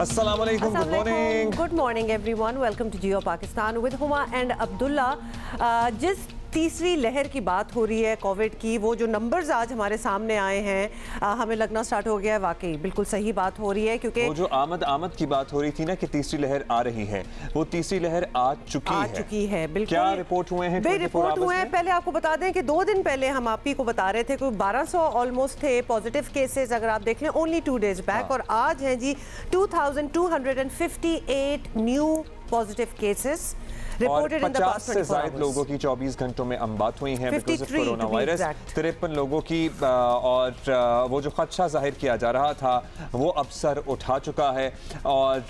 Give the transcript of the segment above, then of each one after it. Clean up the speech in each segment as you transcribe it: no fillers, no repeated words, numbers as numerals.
Assalamualaikum. Good morning. Good morning, everyone. Welcome to Geo Pakistan with Huma and Abdullah. जिस तीसरी लहर की बात हो रही है कोविड की, वो जो नंबर्स आज हमारे सामने आए हैं, हमें लगना स्टार्ट हो गया है। वाकई बिल्कुल सही बात हो रही है, क्योंकि वो जो आमद की बात हो रही थी ना कि तीसरी लहर आ रही है, वो तीसरी लहर आ चुकी है। बिल्कुल। क्या रिपोर्ट हुए हैं? रिपोर्ट हुए हैं। पहले आपको बता दें कि 2 दिन पहले हम आप ही को बता रहे थे कि 1200 ऑलमोस्ट थे पॉजिटिव केसेस, अगर आप देख लें ओनली 2 डेज बैक। और आज है जी 2258 new positive cases reported in the past 24 से ज़ायद लोगों की 24 घंटों में अमवात हुई हैं बिकॉज़ ऑफ कोरोना वायरस। 53 लोगों की और वो जो खदशा जाहिर किया जा रहा था वो अब सर उठा चुका है। और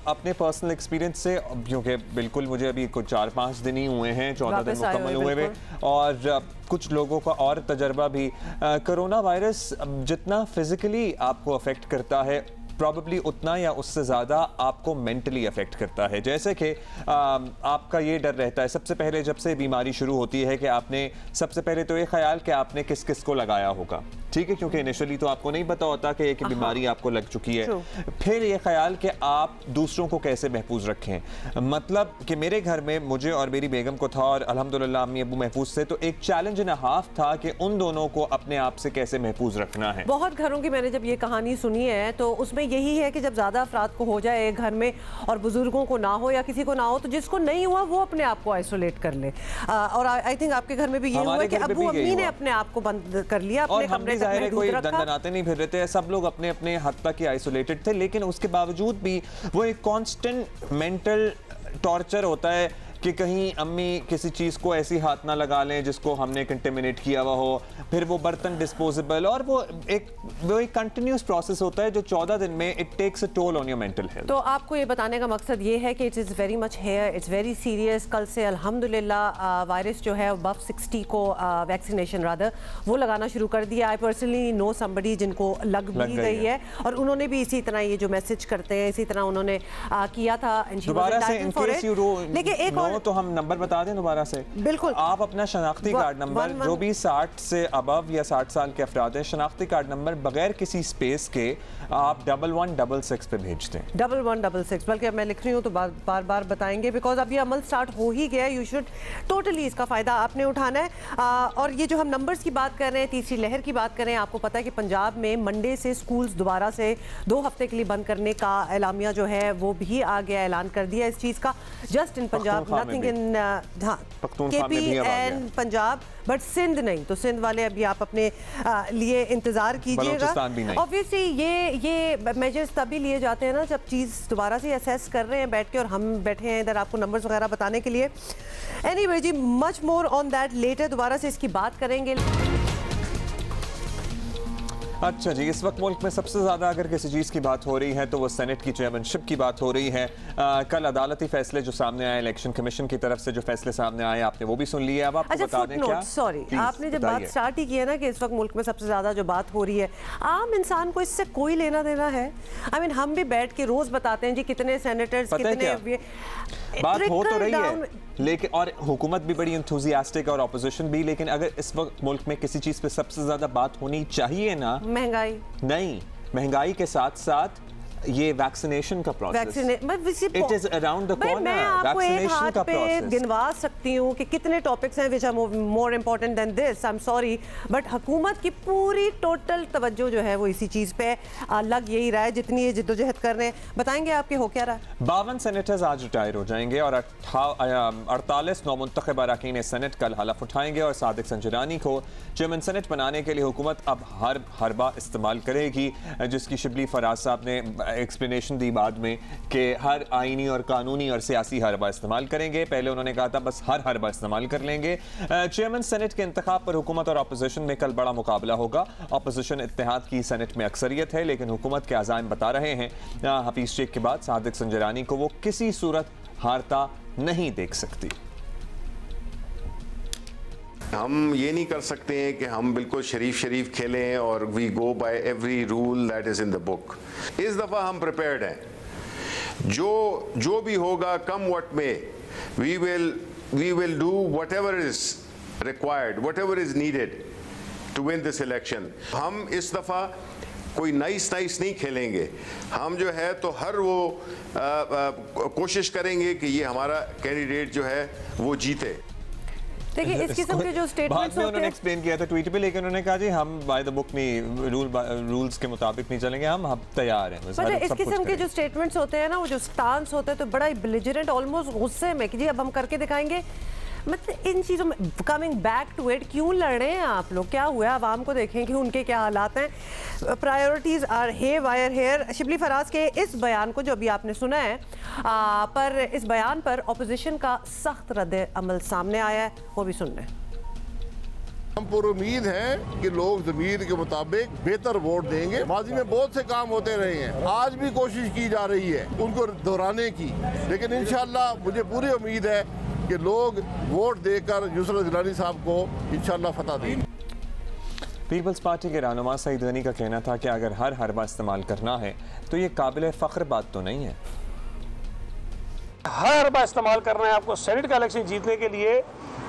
अपने पर्सनल एक्सपीरियंस से, क्योंकि बिल्कुल मुझे अभी कुछ 4-5 दिन ही हुए हैं, 14 दिन मुकम्मल हुए हुए, और कुछ लोगों का और तजर्बा भी, कोरोना वायरस जितना फिजिकली आपको अफेक्ट करता है प्रॉबली उतना या उससे ज़्यादा आपको मेंटली अफेक्ट करता है। जैसे कि आपका ये डर रहता है सबसे पहले जब से बीमारी शुरू होती है कि आपने सबसे पहले तो ये ख्याल कि आपने किस किस को लगाया होगा, ठीक है, क्योंकि इनिशियली तो आपको नहीं पता होता कि एक बीमारी आपको लग चुकी है। फिर ये ख्याल कि आप दूसरों को कैसे महफूज रखें, मतलब कि मेरे घर में मुझे और मेरी बेगम को था, और अल्हम्दुलिल्लाह अम्मी अबू महफूज थे, तो एक चैलेंज एंड हाफ था कि उन दोनों को अपने आप से कैसे महफूज रखना है। बहुत घरों की मैंने जब ये कहानी सुनी है तो उसमें यही है कि जब ज़्यादा अफराद को हो जाए घर में और बुजुर्गों को ना हो या किसी को ना हो, तो जिसको नहीं हुआ वो अपने आप को आइसोलेट कर ले। और आई थिंक आपके घर में भी ये हुआ कि अबू अम्मी ने अपने आप को बंद कर लिया अपने कमरे में, कोई दंदनाते नहीं फिर रहे थे, सब लोग अपने अपने हद तक ही आइसोलेटेड थे। लेकिन उसके बावजूद भी वो एक कांस्टेंट मेंटल टॉर्चर होता है कि कहीं अम्मी किसी चीज़ को ऐसी हाथ ना लगा लें जिसको हमने कंटेमिनेट किया हुआ हो, फिर वो बर्तन डिस्पोजेबल, और वो एक कंटिन्यूस प्रोसेस होता है जो 14 दिन में it takes a toll on your mental health. तो आपको ये बताने का मकसद ये है कि it is very much here, it's very serious. कल से अल्हम्दुलिल्लाह वायरस जो है अबव 60 को वैक्सीनेशन रादर वो लगाना शुरू कर दिया। आई पर्सनली नो समबडी जिनको लग भी गई है, और उन्होंने भी इसी तरह ये जो मैसेज करते हैं इसी तरह उन्होंने किया था। लेकिन एक और तो हम नंबर बता दें दोबारा से। बिल्कुल, आप अपना शनाख्ती कार्ड नंबर, जो भी 60 से अबव या 60 साल के अफराद हैं, शनाख्ती कार्ड नंबर बगैर किसी स्पेस के आप 1166 पे भेज दें। 1166, बल्कि अब मैं लिख रही हूँ तो बार बार बताएंगे, बिकॉज अब ये अमल स्टार्ट हो ही गया है। यू शुड टोटली इसका फ़ायदा आपने उठाना है। और ये जो हम नंबर्स की बात कर रहे हैं, तीसरी लहर की बात कर रहे हैं, आपको पता है कि पंजाब में मंडे से स्कूल्स दोबारा से 2 हफ्ते के लिए बंद करने का एलामिया जो है वो भी आ गया, ऐलान कर दिया इस चीज़ का। Just in Punjab, nothing in KP and Punjab, but Sindh नहीं। तो सिंध वाले अभी आप अपने लिए इंतजार कीजिएगा। ऑब्वियसली ये मेजर्स तभी लिए जाते हैं ना जब चीज़ दोबारा से असेस कर रहे हैं बैठ के, और हम बैठे हैं इधर आपको नंबर्स वगैरह बताने के लिए। एनीवे जी, much more on that later, दोबारा से इसकी बात करेंगे। अच्छा जी, इस वक्त मुल्क में सबसे ज़्यादा अगर किसी चीज़ की बात हो रही है तो वो सेनेट की चेयरमैनशिप की बात हो रही है। कल अदालती फैसले जो सामने आए, इलेक्शन कमीशन की तरफ से जो फैसले सामने आए, आपने वो भी सुन लिए। अब आपको बता दें क्या, सॉरी आपने जब बात स्टार्ट ही की है ना कि इस वक्त मुल्क में सबसे ज़्यादा जो बात हो रही है, आम इंसान को इससे कोई लेना देना है? आई मीन हम भी बैठ के रोज़ बताते हैं जी कितने सेनेटर्स, कितने बात हो तो रही है, लेकिन और हुकूमत भी बड़ी एंथुसियास्टिक और ऑपोजिशन भी, लेकिन अगर इस वक्त मुल्क में किसी चीज़ पे सबसे ज़्यादा बात होनी चाहिए ना, महंगाई नहीं, महंगाई के साथ साथ ये वैक्सीनेशन का process, it is around the corner. मैं आपको एक हाथ पे गिनवा सकती हूँ कि कितने टॉपिक्स हैं which are more important than this. I am sorry, but हुकूमत की पूरी टोटल तवज्जो जो है वो इसी चीज़ पे लग यही रहा है जितनी ये जिद्दोजहद कर रहे हैं। बताएंगे आपके हो क्या रहा है? 52 सेनेटर्स आज रिटायर हो जाएंगे और 48 नौमुंतखब अरकान सेनेट कल हलफ उठाएंगे, और सादिक संजरानी को चेयरमैन सेनेट बनाने के लिए हुकूमत अब हर हरबा इस्तेमाल करेगी, जिसकी शिबली फराज साहब ने एक्सप्लेनेशन दी बाद में कि हर आईनी और कानूनी और सियासी हरबा इस्तेमाल करेंगे। पहले उन्होंने कहा था बस हर हरबा इस्तेमाल कर लेंगे। चेयरमैन सेनेट के इंतखाब पर हुकूमत और अपोजिशन में कल बड़ा मुकाबला होगा। अपोजिशन इत्तेहाद की सेनेट में अक्सरियत है, लेकिन हुकूमत के अज़ाइम बता रहे हैं हफीज शेख के बाद सादिक संजरानी को वो किसी सूरत हारता नहीं देख सकती। हम ये नहीं कर सकते हैं कि हम बिल्कुल शरीफ खेलें और we go by every rule that is in the book. इस दफ़ा हम प्रिपेयर्ड हैं, जो भी होगा कम व्हाट में, we will do whatever is required, whatever is needed to win this election. हम इस दफ़ा कोई नाइस नहीं खेलेंगे। हम जो है तो हर वो कोशिश करेंगे कि ये हमारा कैंडिडेट जो है वो जीते। देखिए इस किस्म के जो स्टेटमेंट्स होते उन्होंने एक्सप्लेन किया था ट्वीट पे, लेकिन उन्होंने कहा जी हम बाय द बुक नहीं, रूल्स के मुताबिक नहीं चलेंगे, हम तैयार हैं। इस किस्म के जो स्टेटमेंट्स होते हैं ना, वो जो स्टांस होते हैं तो बड़ा ही बेलिजरेंट, ऑलमोस्ट गुस्से में कि जी अब हम करके दिखाएंगे। मतलब इन चीज़ों में कमिंग बैक टू इट, क्यों लड़ रहे हैं आप लोग? क्या हुआ? आवाम को देखें कि उनके क्या हालात हैं। Priorities are haywire here. Shibli Faraz के इस बयान को जो अभी आपने सुना है, पर इस बयान पर अपोजिशन का सख्त रद्द अमल सामने आया है, वो भी सुन रहे हैं। हम पूरी उम्मीद है कि लोग ज़मीर के मुताबिक बेहतर वोट देंगे। माजी में बहुत से काम होते रहे हैं, आज भी कोशिश की जा रही है उनको दोहराने की, लेकिन इंशाअल्लाह मुझे पूरी उम्मीद है कि लोग वोट देकर यूसुफ गिलानी साहब को इंशाअल्लाह फतह देंगे। पीपल्स पार्टी के रहनुमा सईद गनी का कहना था कि अगर हर हरबा इस्तेमाल करना है तो ये काबिल फ़ख्र बात तो नहीं है। हर हरबा इस्तेमाल करना है आपको सेनेट का इलेक्शन जीतने के लिए,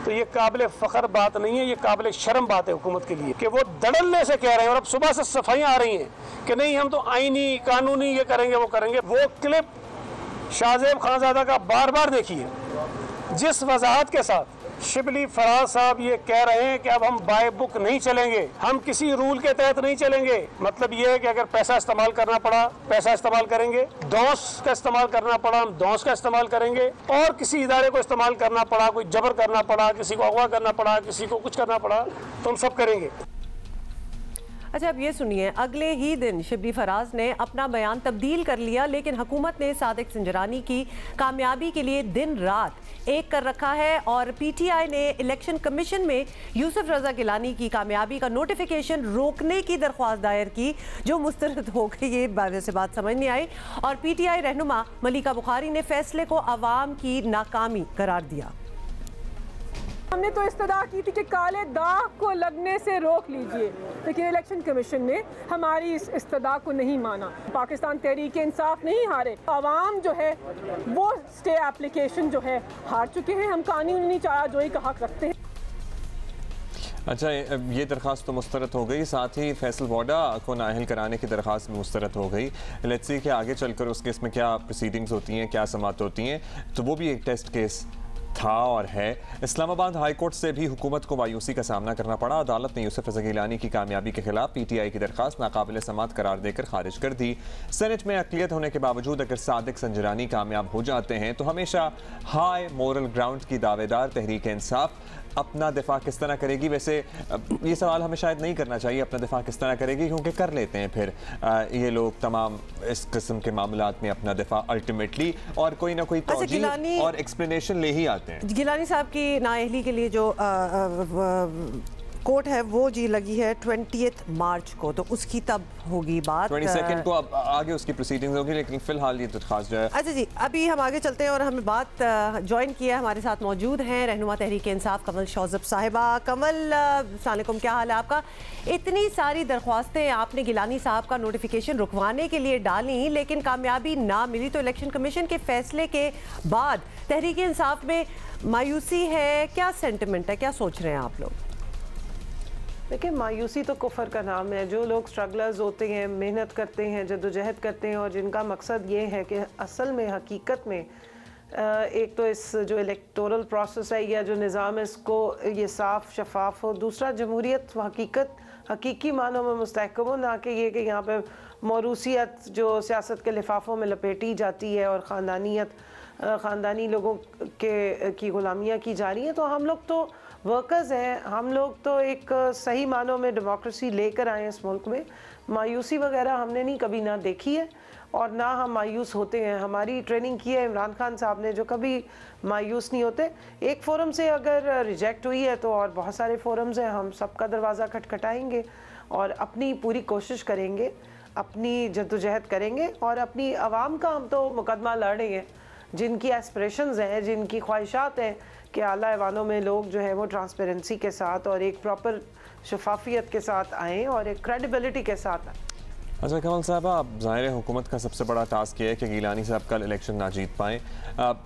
तो ये काबिल फ़ख्र बात नहीं है, ये काबिल शर्म बात है हुकूमत के लिए कि वो धड़ल्ले से कह रहे हैं। और अब सुबह से सफाइयाँ आ रही हैं कि नहीं हम तो आईनी कानूनी ये करेंगे वो करेंगे। वो क्लिप शाहजेब खानजादा का बार बार देखिए, जिस वजाहत के साथ शिबली फराज साहब ये कह रहे हैं कि अब हम बाय बुक नहीं चलेंगे, हम किसी रूल के तहत नहीं चलेंगे। मतलब ये है कि अगर पैसा इस्तेमाल करना पड़ा पैसा इस्तेमाल करेंगे, दौस का इस्तेमाल करना पड़ा हम दौस का इस्तेमाल करेंगे, और किसी इदारे को इस्तेमाल करना पड़ा, कोई जबर करना पड़ा, किसी को अगवा करना पड़ा, किसी को कुछ करना पड़ा, तो हम सब करेंगे। अच्छा अब ये सुनिए, अगले ही दिन शिबली फराज ने अपना बयान तब्दील कर लिया, लेकिन हुकूमत ने सादिक संजरानी की कामयाबी के लिए दिन रात एक कर रखा है। और पीटीआई ने इलेक्शन कमीशन में यूसुफ रजा गिलानी की कामयाबी का नोटिफिकेशन रोकने की दरख्वास्त दायर की, जो मुस्तरद हो गई। ये बात से बात समझ नहीं आई। और पीटीआई रहनुमा मलिका बुखारी ने फैसले को अवाम की नाकामी करार दिया। हमने तो इस्तदा की थी कि काले दाग को लगने से रोक लीजिए, लेकिन इलेक्शन कमीशन ने हमारी इस इस्तदा को नहीं माना। पाकिस्तान तहरीक इंसाफ नहीं हारे, आवाम जो है वो स्टे एप्लीकेशन जो है हार चुके हैं। हम कानूनी चाराजोई का हक रखते हैं। अच्छा ये दरख्वास्त तो मुस्तरद हो गई, साथ ही फैसल वाडा को नाअहल कराने की दरख्वास्त भी मुस्तरद हो गई। लेट्स सी कि आगे चलकर उस केस में क्या प्रोसीडिंग्स होती हैं, क्या समाअत होती हैं। तो वो भी एक टेस्ट केस था और है। इस्लामाबाद हाई कोर्ट से भी हुकूमत को मायूसी का सामना करना पड़ा। अदालत ने यूसुफ रजा गिलानी की कामयाबी के खिलाफ पीटीआई की दरख्वास्त नाकाबिल समाअत करार देकर खारिज कर दी। सेनेट में अक़लियत होने के बावजूद अगर सादिक संजरानी कामयाब हो जाते हैं तो हमेशा हाई मोरल ग्राउंड की दावेदार तहरीक इंसाफ अपना दिफा किस तरह करेगी? वैसे ये सवाल हमें शायद नहीं करना चाहिए अपना दिफा किस तरह करेगी, क्योंकि कर लेते हैं फिर ये लोग तमाम इस किस्म के मामलात में अपना दिफा अल्टीमेटली, और कोई ना कोई तौजीह और एक्सप्लेनेशन ले ही आते हैं। गिलानी साहब की नाअहली के लिए जो कोर्ट है वो जी लगी है 20 मार्च को, तो उसकी तब होगी बात। 22 को अब आगे उसकी प्रोसीडिंग्स होगी, लेकिन फिलहाल ये दरख्वास्त जो है। अच्छा जी, अभी हम आगे चलते हैं और हमें बात ज्वाइन किया, हमारे साथ मौजूद हैं रहनुमा तहरीक इंसाफ कमल शौज़ब साहिबा। कमल अस्सलाम वालेकुम, क्या हाल है आपका? इतनी सारी दरख्वास्तें आपने गिलानी साहब का नोटिफिकेशन रुकवाने के लिए डाली, लेकिन कामयाबी ना मिली, तो इलेक्शन कमीशन के फैसले के बाद तहरीक इंसाफ में मायूसी है, क्या सेंटिमेंट है, क्या सोच रहे हैं आप लोग? देखिए मायूसी तो कुफर का नाम है। जो लोग स्ट्रगलर्स होते हैं, मेहनत करते हैं, जद्दोजहद करते हैं, और जिनका मकसद ये है कि असल में हकीकत में एक तो इस जो इलेक्टोरल प्रोसेस है या जो निज़ाम है इसको ये साफ़ शफाफ हो, दूसरा जमहूरियत हकीकत हकीकी मानों में मुस्तहकम हो, ना कि ये कि यहाँ पे मौरूसियत जो सियासत के लिफाफों में लपेटी जाती है और ख़ानदानी लोगों की ग़ुलामियाँ की जा रही हैं। तो हम लोग तो वर्कर्स हैं, हम लोग तो एक सही मानों में डेमोक्रेसी लेकर आए हैं इस मुल्क में। मायूसी वगैरह हमने नहीं कभी ना देखी है और ना हम मायूस होते हैं। हमारी ट्रेनिंग की है इमरान खान साहब ने, जो कभी मायूस नहीं होते। एक फोरम से अगर रिजेक्ट हुई है तो और बहुत सारे फोरम्स हैं, हम सबका दरवाज़ा खटखटाएंगे और अपनी पूरी कोशिश करेंगे, अपनी जद्दोजहद करेंगे और अपनी आवाम का हम तो मुकदमा लड़ रहे हैं, जिनकी एस्पिरेशंस हैं, जिनकी ख्वाहिशात हैं कि आला ऐवानों में लोग जो है वो ट्रांसपेरेंसी के साथ और एक प्रॉपर शफाफियत के साथ आएँ और एक क्रेडिबिलिटी के साथ आएँ। अच्छा कमल साहब, आप ज़ाहिर हुकूमत का सबसे बड़ा टास्क ये है कि गिलानी साहब कल इलेक्शन ना जीत पाएँ।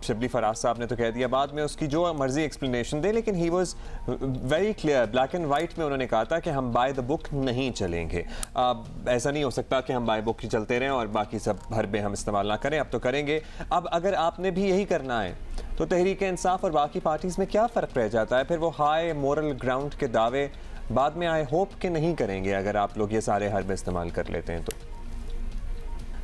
शिबली फराज साहब ने तो कह दिया, बाद में उसकी जो मर्जी एक्सप्लेनेशन दे, लेकिन he was very clear, black and white में उन्होंने कहा था कि हम बाय द बुक नहीं चलेंगे। ऐसा नहीं हो सकता कि हम बाय बुक ही चलते रहें और बाकी सब हरबे हम इस्तेमाल ना करें, अब तो करेंगे। अब अगर आपने भी यही करना है तो तहरीक इंसाफ और बाकी पार्टीज़ में क्या फ़र्क रह जाता है? फिर वो हाई मोरल ग्राउंड के दावे बाद में आई होप कि नहीं करेंगे अगर आप लोग ये सारे हरबे इस्तेमाल कर लेते हैं तो।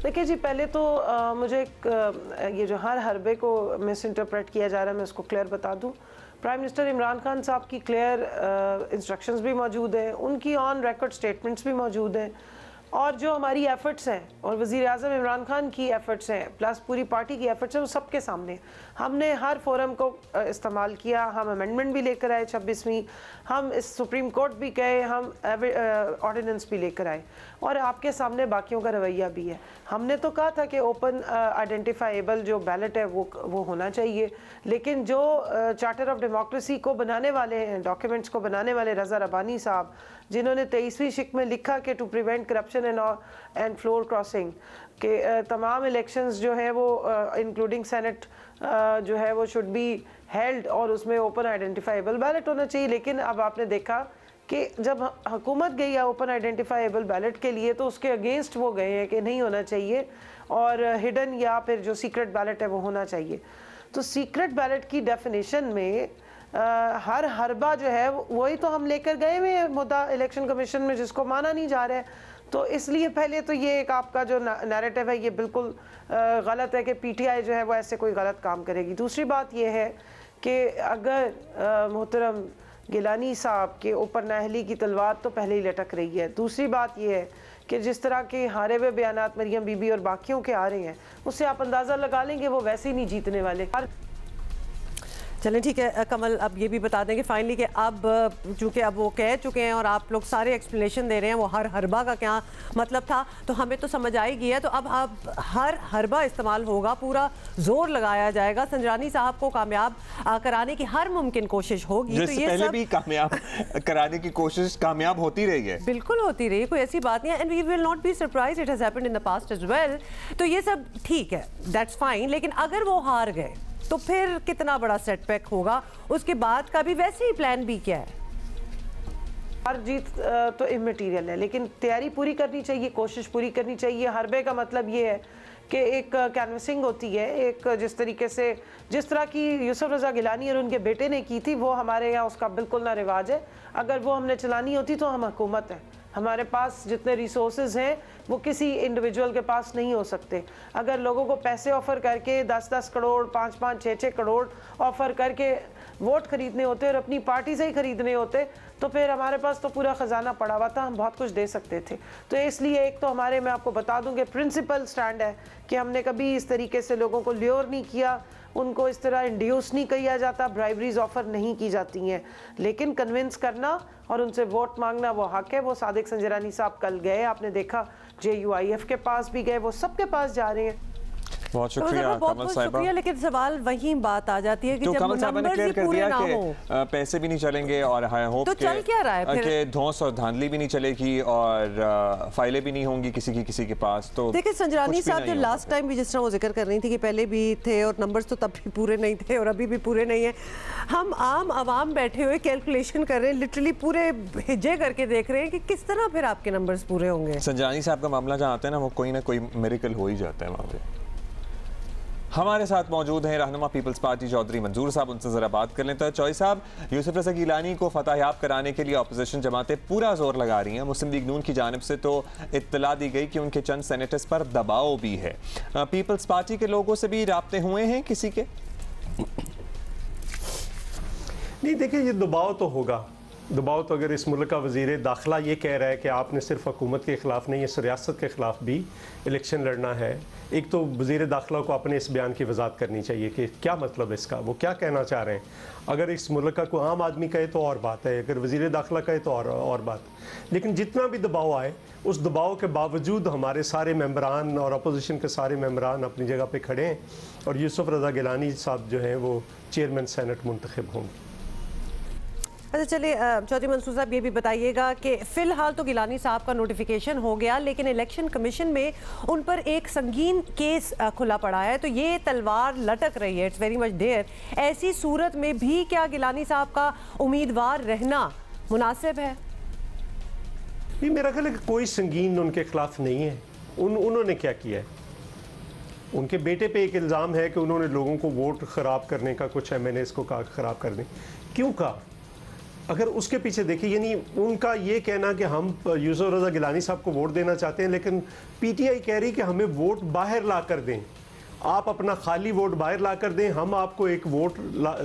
देखिए जी, पहले तो मुझे ये जो हर हरबे को मिस इंटरप्रेट किया जा रहा है मैं उसको क्लियर बता दूं। प्राइम मिनिस्टर इमरान खान साहब की क्लियर इंस्ट्रक्शंस भी मौजूद हैं, उनकी ऑन रिकॉर्ड स्टेटमेंट्स भी मौजूद हैं, और जो हमारी एफर्ट्स हैं और वज़ीर आज़म इमरान खान की एफर्ट्स हैं प्लस पूरी पार्टी की एफर्ट्स हैं, वो सबके सामने हमने हर फोरम को इस्तेमाल किया। हम अमेंडमेंट भी लेकर आए 26वीं, हम इस सुप्रीम कोर्ट भी गए, हम ऑर्डिनेंस भी लेकर आए, और आपके सामने बाकियों का रवैया भी है। हमने तो कहा था कि ओपन आइडेंटिफाइबल जो बैलेट है वो होना चाहिए, लेकिन जो चार्टर ऑफ डेमोक्रेसी को बनाने वाले हैं, डॉक्यूमेंट्स को बनाने वाले रज़ा रबानी साहब, जिन्होंने 23वीं शिक में लिखा कि to prevent corruption and floor crossing के तमाम इलेक्शंस जो है वो इंक्लूडिंग सेनेट जो है वो शुड बी हेल्ड और उसमें ओपन आइडेंटिफाइबल बैलेट होना चाहिए। लेकिन अब आपने देखा कि जब हुकूमत गई है ओपन आइडेंटिफाइबल बैलेट के लिए तो उसके अगेंस्ट वो गए हैं कि नहीं होना चाहिए, और हिडन या फिर जो सीक्रेट बैलेट है वो होना चाहिए। तो सीक्रेट बैलेट की डेफिनेशन में हर हरबा जो है वही तो हम लेकर गए हुए हैं मुद्दा इलेक्शन कमीशन में, जिसको माना नहीं जा रहा है। तो इसलिए पहले तो ये एक आपका जो नैरेटिव है ये बिल्कुल गलत है कि पीटीआई जो है वो ऐसे कोई गलत काम करेगी। दूसरी बात ये है कि अगर मोहतरम गिलानी साहब के ऊपर नाअहली की तलवार तो पहले ही लटक रही है। दूसरी बात ये है कि जिस तरह के हारे हुए बयानात मरियम बीबी और बाकियों के आ रहे हैं, उससे आप अंदाज़ा लगा लेंगे वो वैसे ही नहीं जीतने वाले। चलें ठीक है कमल, अब ये भी बता दें कि फाइनली कि अब चूँकि अब वो कह चुके हैं और आप लोग सारे एक्सप्लेनेशन दे रहे हैं वो हर हरबा का क्या मतलब था, तो हमें तो समझ आ ही गया। तो अब हर हरबा इस्तेमाल होगा, पूरा जोर लगाया जाएगा, संजरानी साहब को कामयाब कराने की हर मुमकिन कोशिश होगी। तो ये पहले भी कामयाब कराने की कोशिश कामयाब होती रही है, बिल्कुल होती रही है, कोई ऐसी बात नहीं है, and we will not be surprised, it has happened in the past as well. तो ये सब ठीक है, दैट्स फाइन, लेकिन अगर वो हार गए तो फिर कितना बड़ा सेटबैक होगा, उसके बाद का भी वैसे ही प्लान भी क्या है? हार जीत तो इमैटीरियल है, लेकिन तैयारी पूरी करनी चाहिए, कोशिश पूरी करनी चाहिए। हरबे का मतलब ये है कि एक कैनवसिंग होती है, एक जिस तरीके से जिस तरह की यूसुफ रज़ा गिलानी और उनके बेटे ने की थी, वो हमारे यहाँ उसका बिल्कुल ना रिवाज है। अगर वो हमने चलानी होती तो हम हुकूमत है, हमारे पास जितने रिसोर्सेज हैं वो किसी इंडिविजुअल के पास नहीं हो सकते। अगर लोगों को पैसे ऑफ़र करके 10-10 करोड़ 5-5 6-6 करोड़ ऑफ़र करके वोट खरीदने होते और अपनी पार्टी से ही खरीदने होते तो फिर हमारे पास तो पूरा ख़जाना पड़ा हुआ था, हम बहुत कुछ दे सकते थे। तो इसलिए एक तो हमारे, मैं आपको बता दूं कि प्रिंसिपल स्टैंड है कि हमने कभी इस तरीके से लोगों को ल्योर नहीं किया, उनको इस तरह इंड्यूस नहीं किया जाता, ब्राइबरीज ऑफ़र नहीं की जाती हैं, लेकिन कन्विंस करना और उनसे वोट मांगना वो हक है। वो सादिक संजरानी साहब कल गए, आपने देखा JUIF के पास भी गए, वो सबके पास जा रहे हैं। बहुत शुक्रिया कमल साहिबा। लेकिन सवाल वही बात आ जाती है कि तो जब कमल साहिबा ने क्लियर कर दिया कि पैसे भी नहीं चलेंगे और आई होप तो चल क्या रहा है कि धौंस और धांधली भी नहीं चलेगी और फाइलें भी नहीं होंगी किसी के पास। तो देखिए संजरानी साहब जो लास्ट टाइम भी जिस तरह वो जिक्र कर रही थी कि पहले भी थे और नंबर्स तो तब भी पूरे नहीं थे और अभी भी पूरे नहीं है, हम आम आवाम बैठे हुए कैलकुलेशन कर रहे हैं, लिटरली पूरे हिज्जे करके देख रहे हैं कि किस तरह फिर आपके नंबर्स पूरे होंगे। संजरानी साहब का मामला जहाँ आता है ना, वो कोई ना कोई मिरेकल हो ही जाता है वहाँ पे। हमारे साथ मौजूद हैं रहनुमा पीपल्स पार्टी चौधरी मंजूर साहब, उनसे जरा बात कर लें। तो चौधरी साहब, यूसुफ रज़ा गिलानी को फतहयाब कराने के लिए अपोजिशन जमातें पूरा जोर लगा रही हैं। मुस्लिम लीग नून की जानिब से तो इत्तला दी गई कि उनके चंद सेनेटर्स पर दबाव भी है। पीपल्स पार्टी के लोगों से भी राब्ते हुए हैं किसी के? नहीं, देखिए ये दबाव तो होगा, दबाव तो अगर इस मुल्क का वज़ीर दाखिला ये कह रहा है कि आपने सिर्फ हुकूमत के ख़िलाफ़ नहीं, इस रियासत के ख़िलाफ़ भी इलेक्शन लड़ना है, एक तो वज़ीर दाखिला को अपने इस बयान की वजाहत करनी चाहिए कि क्या मतलब इसका, वो क्या कहना चाह रहे हैं। अगर इस मुल्क का कोई आम आदमी कहे तो और बात है, अगर वज़ीर दाखिला कहे तो और बात। लेकिन जितना भी दबाव आए, उस दबाव के बावजूद हमारे सारे मेंबरान और अपोजिशन के सारे मेंबरान अपनी जगह पर खड़े हैं और यूसुफ रज़ा गिलानी साहब जो हैं वो चेयरमैन सेनेट मुंतखब होंगे। अच्छा चलिए चौधरी मंसूर साहब ये भी बताइएगा कि फिलहाल तो गिलानी साहब का नोटिफिकेशन हो गया, लेकिन इलेक्शन कमीशन में उन पर एक संगीन केस खुला पड़ा है, तो ये तलवार लटक रही है, इट्स वेरी मच देयर। ऐसी सूरत में भी क्या गिलानी साहब का उम्मीदवार रहना मुनासिब है? ये मेरा ख्याल है कि कोई संगीन उनके खिलाफ नहीं है। उन्होंने क्या किया है? उनके बेटे पे एक इल्ज़ाम है कि उन्होंने लोगों को वोट ख़राब करने का, कुछ MNAs को कहा ख़राब करने। क्यों कहा? अगर उसके पीछे देखिए, यानी उनका ये कहना कि हम यूसुफ रज़ा गिलानी साहब को वोट देना चाहते हैं, लेकिन PTI कह रही कि हमें वोट बाहर ला कर दें, आप अपना खाली वोट बाहर ला कर दें, हम आपको एक वोट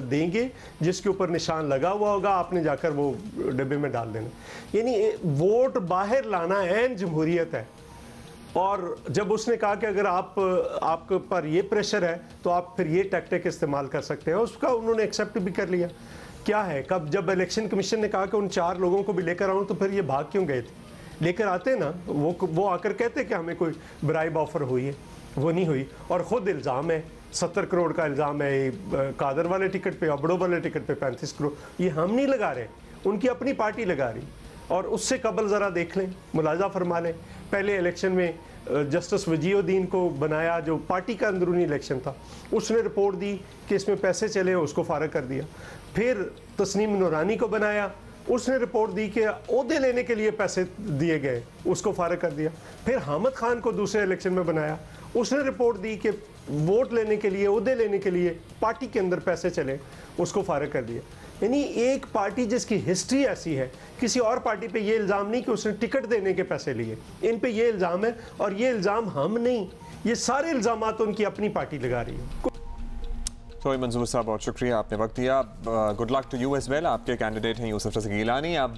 देंगे जिसके ऊपर निशान लगा हुआ होगा, आपने जाकर वो डिब्बे में डाल देना। यानी वोट बाहर लाना ऐन जमहूरियत है। और जब उसने कहा कि अगर आपके पर ये प्रेशर है तो आप फिर ये टैक्टिक इस्तेमाल कर सकते हैं, उसका उन्होंने एक्सेप्ट भी कर लिया। क्या है, कब जब इलेक्शन कमीशन ने कहा कि उन 4 लोगों को भी लेकर आऊँ, तो फिर ये भाग क्यों गए थे? लेकर आते ना, वो आकर कहते कि हमें कोई ब्राइब ऑफर हुई है, वो नहीं हुई। और ख़ुद इल्ज़ाम है, 70 करोड़ का इल्ज़ाम है कादर वाले टिकट पे, अबड़ो वाले टिकट पे 35 करोड़। ये हम नहीं लगा रहे, उनकी अपनी पार्टी लगा रही। और उससे कबल ज़रा देख लें, मुलाजा फरमा लें, पहले इलेक्शन में जस्टिस वजीउद्दीन को बनाया, जो पार्टी का अंदरूनी इलेक्शन था, उसने रिपोर्ट दी कि इसमें पैसे चले, उसको फारग कर दिया। फिर तस्नीम नूरानी को बनाया, उसने रिपोर्ट दी कि ओहदे लेने के लिए पैसे दिए गए, उसको फारग कर दिया। फिर हामिद खान को दूसरे इलेक्शन में बनाया, उसने रिपोर्ट दी कि वोट लेने के लिए, ओहदे लेने के लिए पार्टी के अंदर पैसे चले, उसको फारग कर दिया। यानी एक पार्टी जिसकी हिस्ट्री ऐसी है, किसी और पार्टी पे ये इल्ज़ाम नहीं कि उसने टिकट देने के पैसे लिए, इन पे ये इल्ज़ाम है। और ये इल्ज़ाम हम नहीं, ये सारे इल्ज़ाम तो उनकी अपनी पार्टी लगा रही है। तो मंजूर साहब बहुत शुक्रिया, आपने वक्त दिया। Good luck to you as well. आपके कैंडिडेट हैं यूसुफ रज़ा गिलानी। अब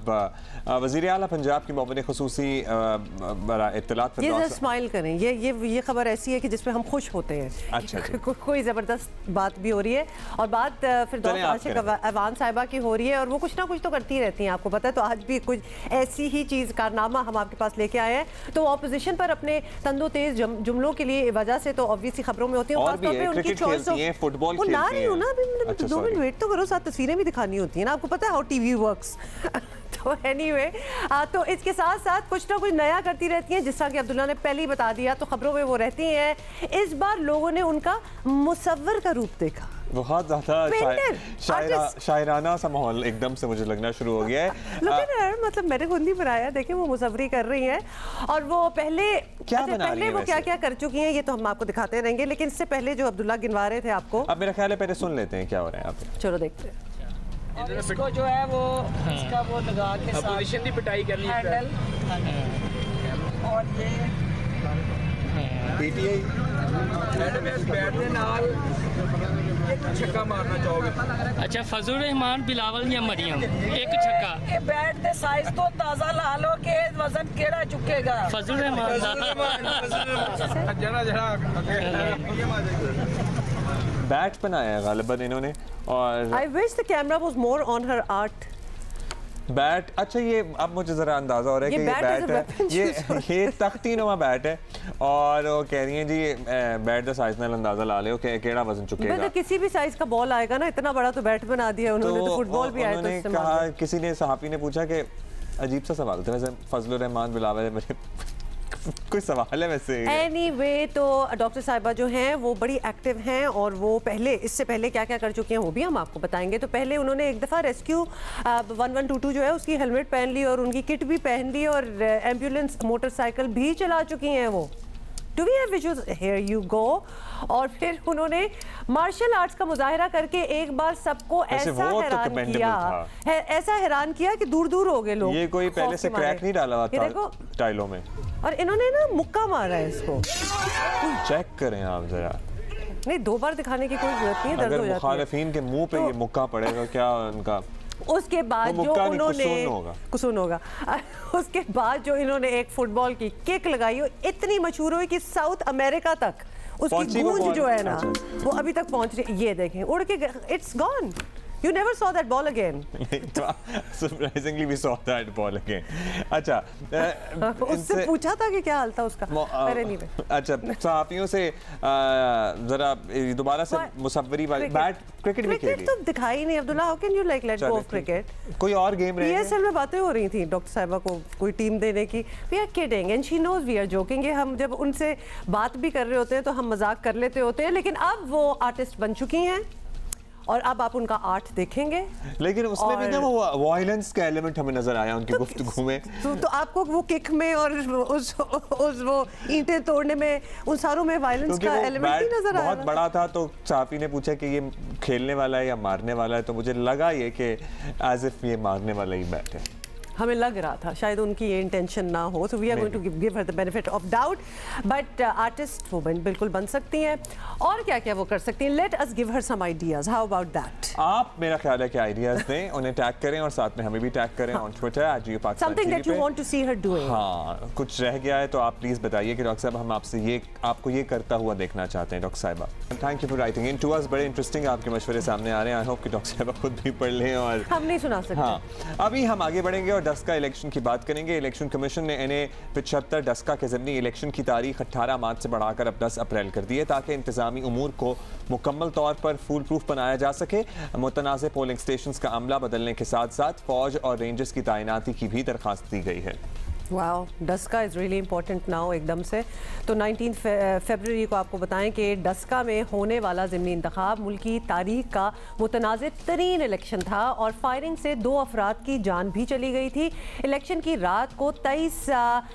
वज़ीर आला पंजाब की मोमिन खुसूसी इत्तलात पर ये स्माइल करें, ये खबर ऐसी है कि जिसपे हम खुश होते हैं। अच्छा कोई ज़बरदस्त बात भी हो रही है, और बात फिर आशिक अवान साहिबा की हो रही है, और वो कुछ ना कुछ तो करती रहती हैं, आपको पता है। तो आज भी कुछ ऐसी ही चीज़, कारनामा हम आपके पास लेके आए हैं। तो ऑपोजिशन पर अपने तंदो तेज जुमलों के लिए वजह से तो ऑब्वियसली खबरों में होती है, फुटबॉल ला रही हूँ ना अभी, मतलब 2 मिनट वेट तो करो, साथ तस्वीरें भी दिखानी होती है ना, आपको पता है हाउ टीवी वर्क्स। तो एनीवे, तो इसके साथ साथ कुछ ना कुछ नया करती रहती हैं, जिस तरह कि अब्दुल्ला ने पहले ही बता दिया, तो खबरों में वो रहती हैं। इस बार लोगों ने उनका मुसव्वर का रूप देखा, बहुत ज़्यादा शायराना सा माहौल एकदम से मुझे लगना शुरू हो गया है। मतलब मैंने खुद नहीं बनाया, देखें वो मुसव्वरी कर रही हैं, और वो पहले वो क्या क्या कर चुकी हैं, ये तो हम आपको दिखाते रहेंगे। लेकिन इससे पहले जो अब्दुल्ला गिनवा रहे थे आपको, अब मेरा ख्याल है पहले सुन लेते हैं क्या हो रहा है यहाँ पे। चलो देखते हैं। और इसको जो है वो इसका वो लगा के अपोजिशन की पिटाई करनी है, और ये PTI बैट के नाल एक छक्का मारना चाहोगे? अच्छा, फजल रहमान, बिलावल या मरियम, एक छक्का। ये बैट दे साइज तो अंदाजा ला लो कि वजन केड़ा चुकेगा। फजल रहमान बैट बनाया है गालिबन इन्होंने, और I wish the camera was more on her art. Bat, अच्छा ये अब मुझे जरा अंदाजा हो रहा है कि ये बैट है, ये तख्ती नुमा बैट है, और वो कह रही हैं जी बैट द साइज नाल अंदाजा ला लियो कि केड़ा वजन चुकेगा। किसी भी साइज का बॉल आएगा ना, इतना बड़ा तो बैट बना दिया उन्होंने, तो फुटबॉल भी आया। तो कहा, किसी ने, सहाफी ने पूछा कि अजीब सा सवाल था वैसे, फजल रहमान बिलावल कोई सवाल है वैसे। एनीवे, तो डॉक्टर साहिबा जो हैं वो बड़ी एक्टिव हैं, और वो इससे पहले क्या क्या कर चुकी हैं वो भी हम आपको बताएंगे। तो पहले उन्होंने एक दफ़ा रेस्क्यू 1122 जो है उसकी हेलमेट पहन ली, और उनकी किट भी पहन ली, और एम्बुलेंस मोटरसाइकिल भी चला चुकी हैं वो। Do we have visuals? Here you go. और फिर उन्होंने मार्शल आर्ट्स का मुजाहिरा करके एक बार सबको ऐसा हैरान किया कि दूर दूर हो गए लोग। ये कोई पहले से क्रैक नहीं डाला हुआ था टाइलों में, और इन्होंने ना मुक्का मारा है इसको। चेक करें आप जरा। नहीं, 2 बार दिखाने की कोई जरूरत नहीं है, दर्द हो जाती है। मुखालिफिन के मुंह पे ये मुक्का पड़ेगा क्या उनका? उसके बाद जो उन्होंने कुसून होगा उसके बाद जो इन्होंने एक फुटबॉल की किक लगाई, इतनी मशहूर हुई कि साउथ अमेरिका तक उसकी गूंज जो है ना वो अभी तक पहुंच रही है। ये देखें उड़ के, it's gone, You never saw that ball again. Surprisingly, we saw that ball again. अच्छा, उससे पूछा था कि क्या हाल था उसका? अरे नहीं। अच्छा, सहाफियों से जरा दोबारा से मुसव्वरी वाली बैट क्रिकेट भी खेली। तो दिखाई नहीं Abdullah, how can you like let go of cricket? कोई और गेम रहे? PSL में बातें हो रही थी डॉक्टर साहिबा को कोई टीम देने की। We are kidding and she knows we are joking. हम जब उनसे बात भी कर रहे होते हैं तो हम मजाक कर लेते होते हैं, लेकिन अब वो आर्टिस्ट बन चुकी हैं और अब आप उनका आर्ट देखेंगे। लेकिन उसमें भी ना वो वायलेंस का एलिमेंट हमें नजर आया उनकी गुफ्तगू में। तो आपको वो किक में और उस वो ईंटें तोड़ने में उन सारों में वायलेंस का एलिमेंट ही नजर आया। बहुत बड़ा था तो साफी ने पूछा कि ये खेलने वाला है या मारने वाला है, तो मुझे लगा ये कि एज इफ ये मारने वाला ही बैट है। हमें लग रहा था शायद उनकी ये इंटेंशन ना हो, so we are going to give her the benefit of doubt, but artist वो बिल्कुल बन सकती हैं। और क्या क्या वो कर सकती हैं? Let us give her some ideas. How about that? आप मेरा ख्याल है कि आइडियाज दें, उन्हें टैग करें और साथ में हमें भी टैग करें on Twitter @GeoPakistan। Something that you want to see her doing. हाँ, कुछ रह गया है तो आप प्लीज बताइए कि डॉक्टर साहब हम आपसे आपको ये करता हुआ देखना चाहते हैं। डॉक्टर साहिबा, thank you for writing in to us. बड़े इंटरेस्टिंग आपके मशवरे सामने आ रहे हैं। आई होप कि डॉक्टर साहिबा खुद भी पढ़ लें और हम नहीं सुना सकते। हाँ, अभी हम आगे बढ़ेंगे और डस्का इलेक्शन की बात करेंगे। इलेक्शन कमीशन ने इन्हें 75 डस्का के ज़रिए इलेक्शन की तारीख 18 मार्च से बढ़ाकर अब 10 अप्रैल कर दी है ताकि इंतजामी उमूर को मुकम्मल तौर पर फूल प्रूफ बनाया जा सके। मुतनाज़ पोलिंग स्टेशन का अमला बदलने के साथ साथ फौज और रेंजर्स की तैनाती की भी दरख्वास्त दी गई है। Wow, Daska is really important now एकदम से। तो 19 फरवरी को आपको बताएं कि डस्का में होने वाला ज़िमनी इंतखाब मुल्की तारीख का मुतनाज़ तरीन इलेक्शन था और फायरिंग से 2 अफराद की जान भी चली गई थी। इलेक्शन की रात को 23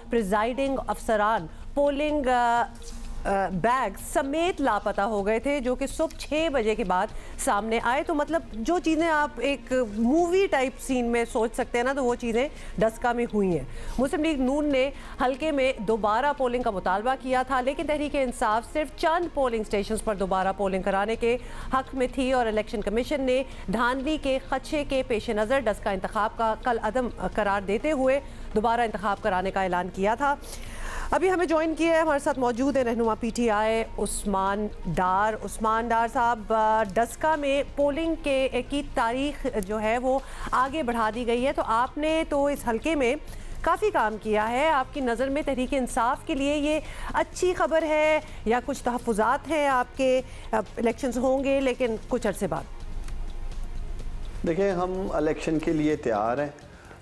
प्रिजाइडिंग अफसरान पोलिंग बैग समेत लापता हो गए थे, जो कि सुबह 6 बजे के बाद सामने आए। तो मतलब जो चीज़ें आप एक मूवी टाइप सीन में सोच सकते हैं ना, तो वो चीज़ें डस्का में हुई हैं। मुस्लिम लीग नून ने हल्के में दोबारा पोलिंग का मुतालबा किया था, लेकिन तहरीक इंसाफ सिर्फ चंद पोलिंग स्टेशन पर दोबारा पोलिंग कराने के हक में थी और इलेक्शन कमीशन ने धांधली के खदशे के पेश नज़र डस्का इंतखाब का कल अदम करार देते हुए दोबारा इंतखाब कराने का ऐलान किया था। अभी हमें ज्वाइन किया है, हमारे साथ मौजूद है रहनुमा PTI उस्मान डार साहब। डस्का में पोलिंग की तारीख जो है वो आगे बढ़ा दी गई है, तो आपने तो इस हल्के में काफ़ी काम किया है। आपकी नज़र में तहरीक इंसाफ के लिए ये अच्छी खबर है या कुछ तहफ़्फ़ुज़ात हैं आपके? इलेक्शंस होंगे लेकिन कुछ अरसे बाद। देखिए, हम इलेक्शन के लिए तैयार हैं,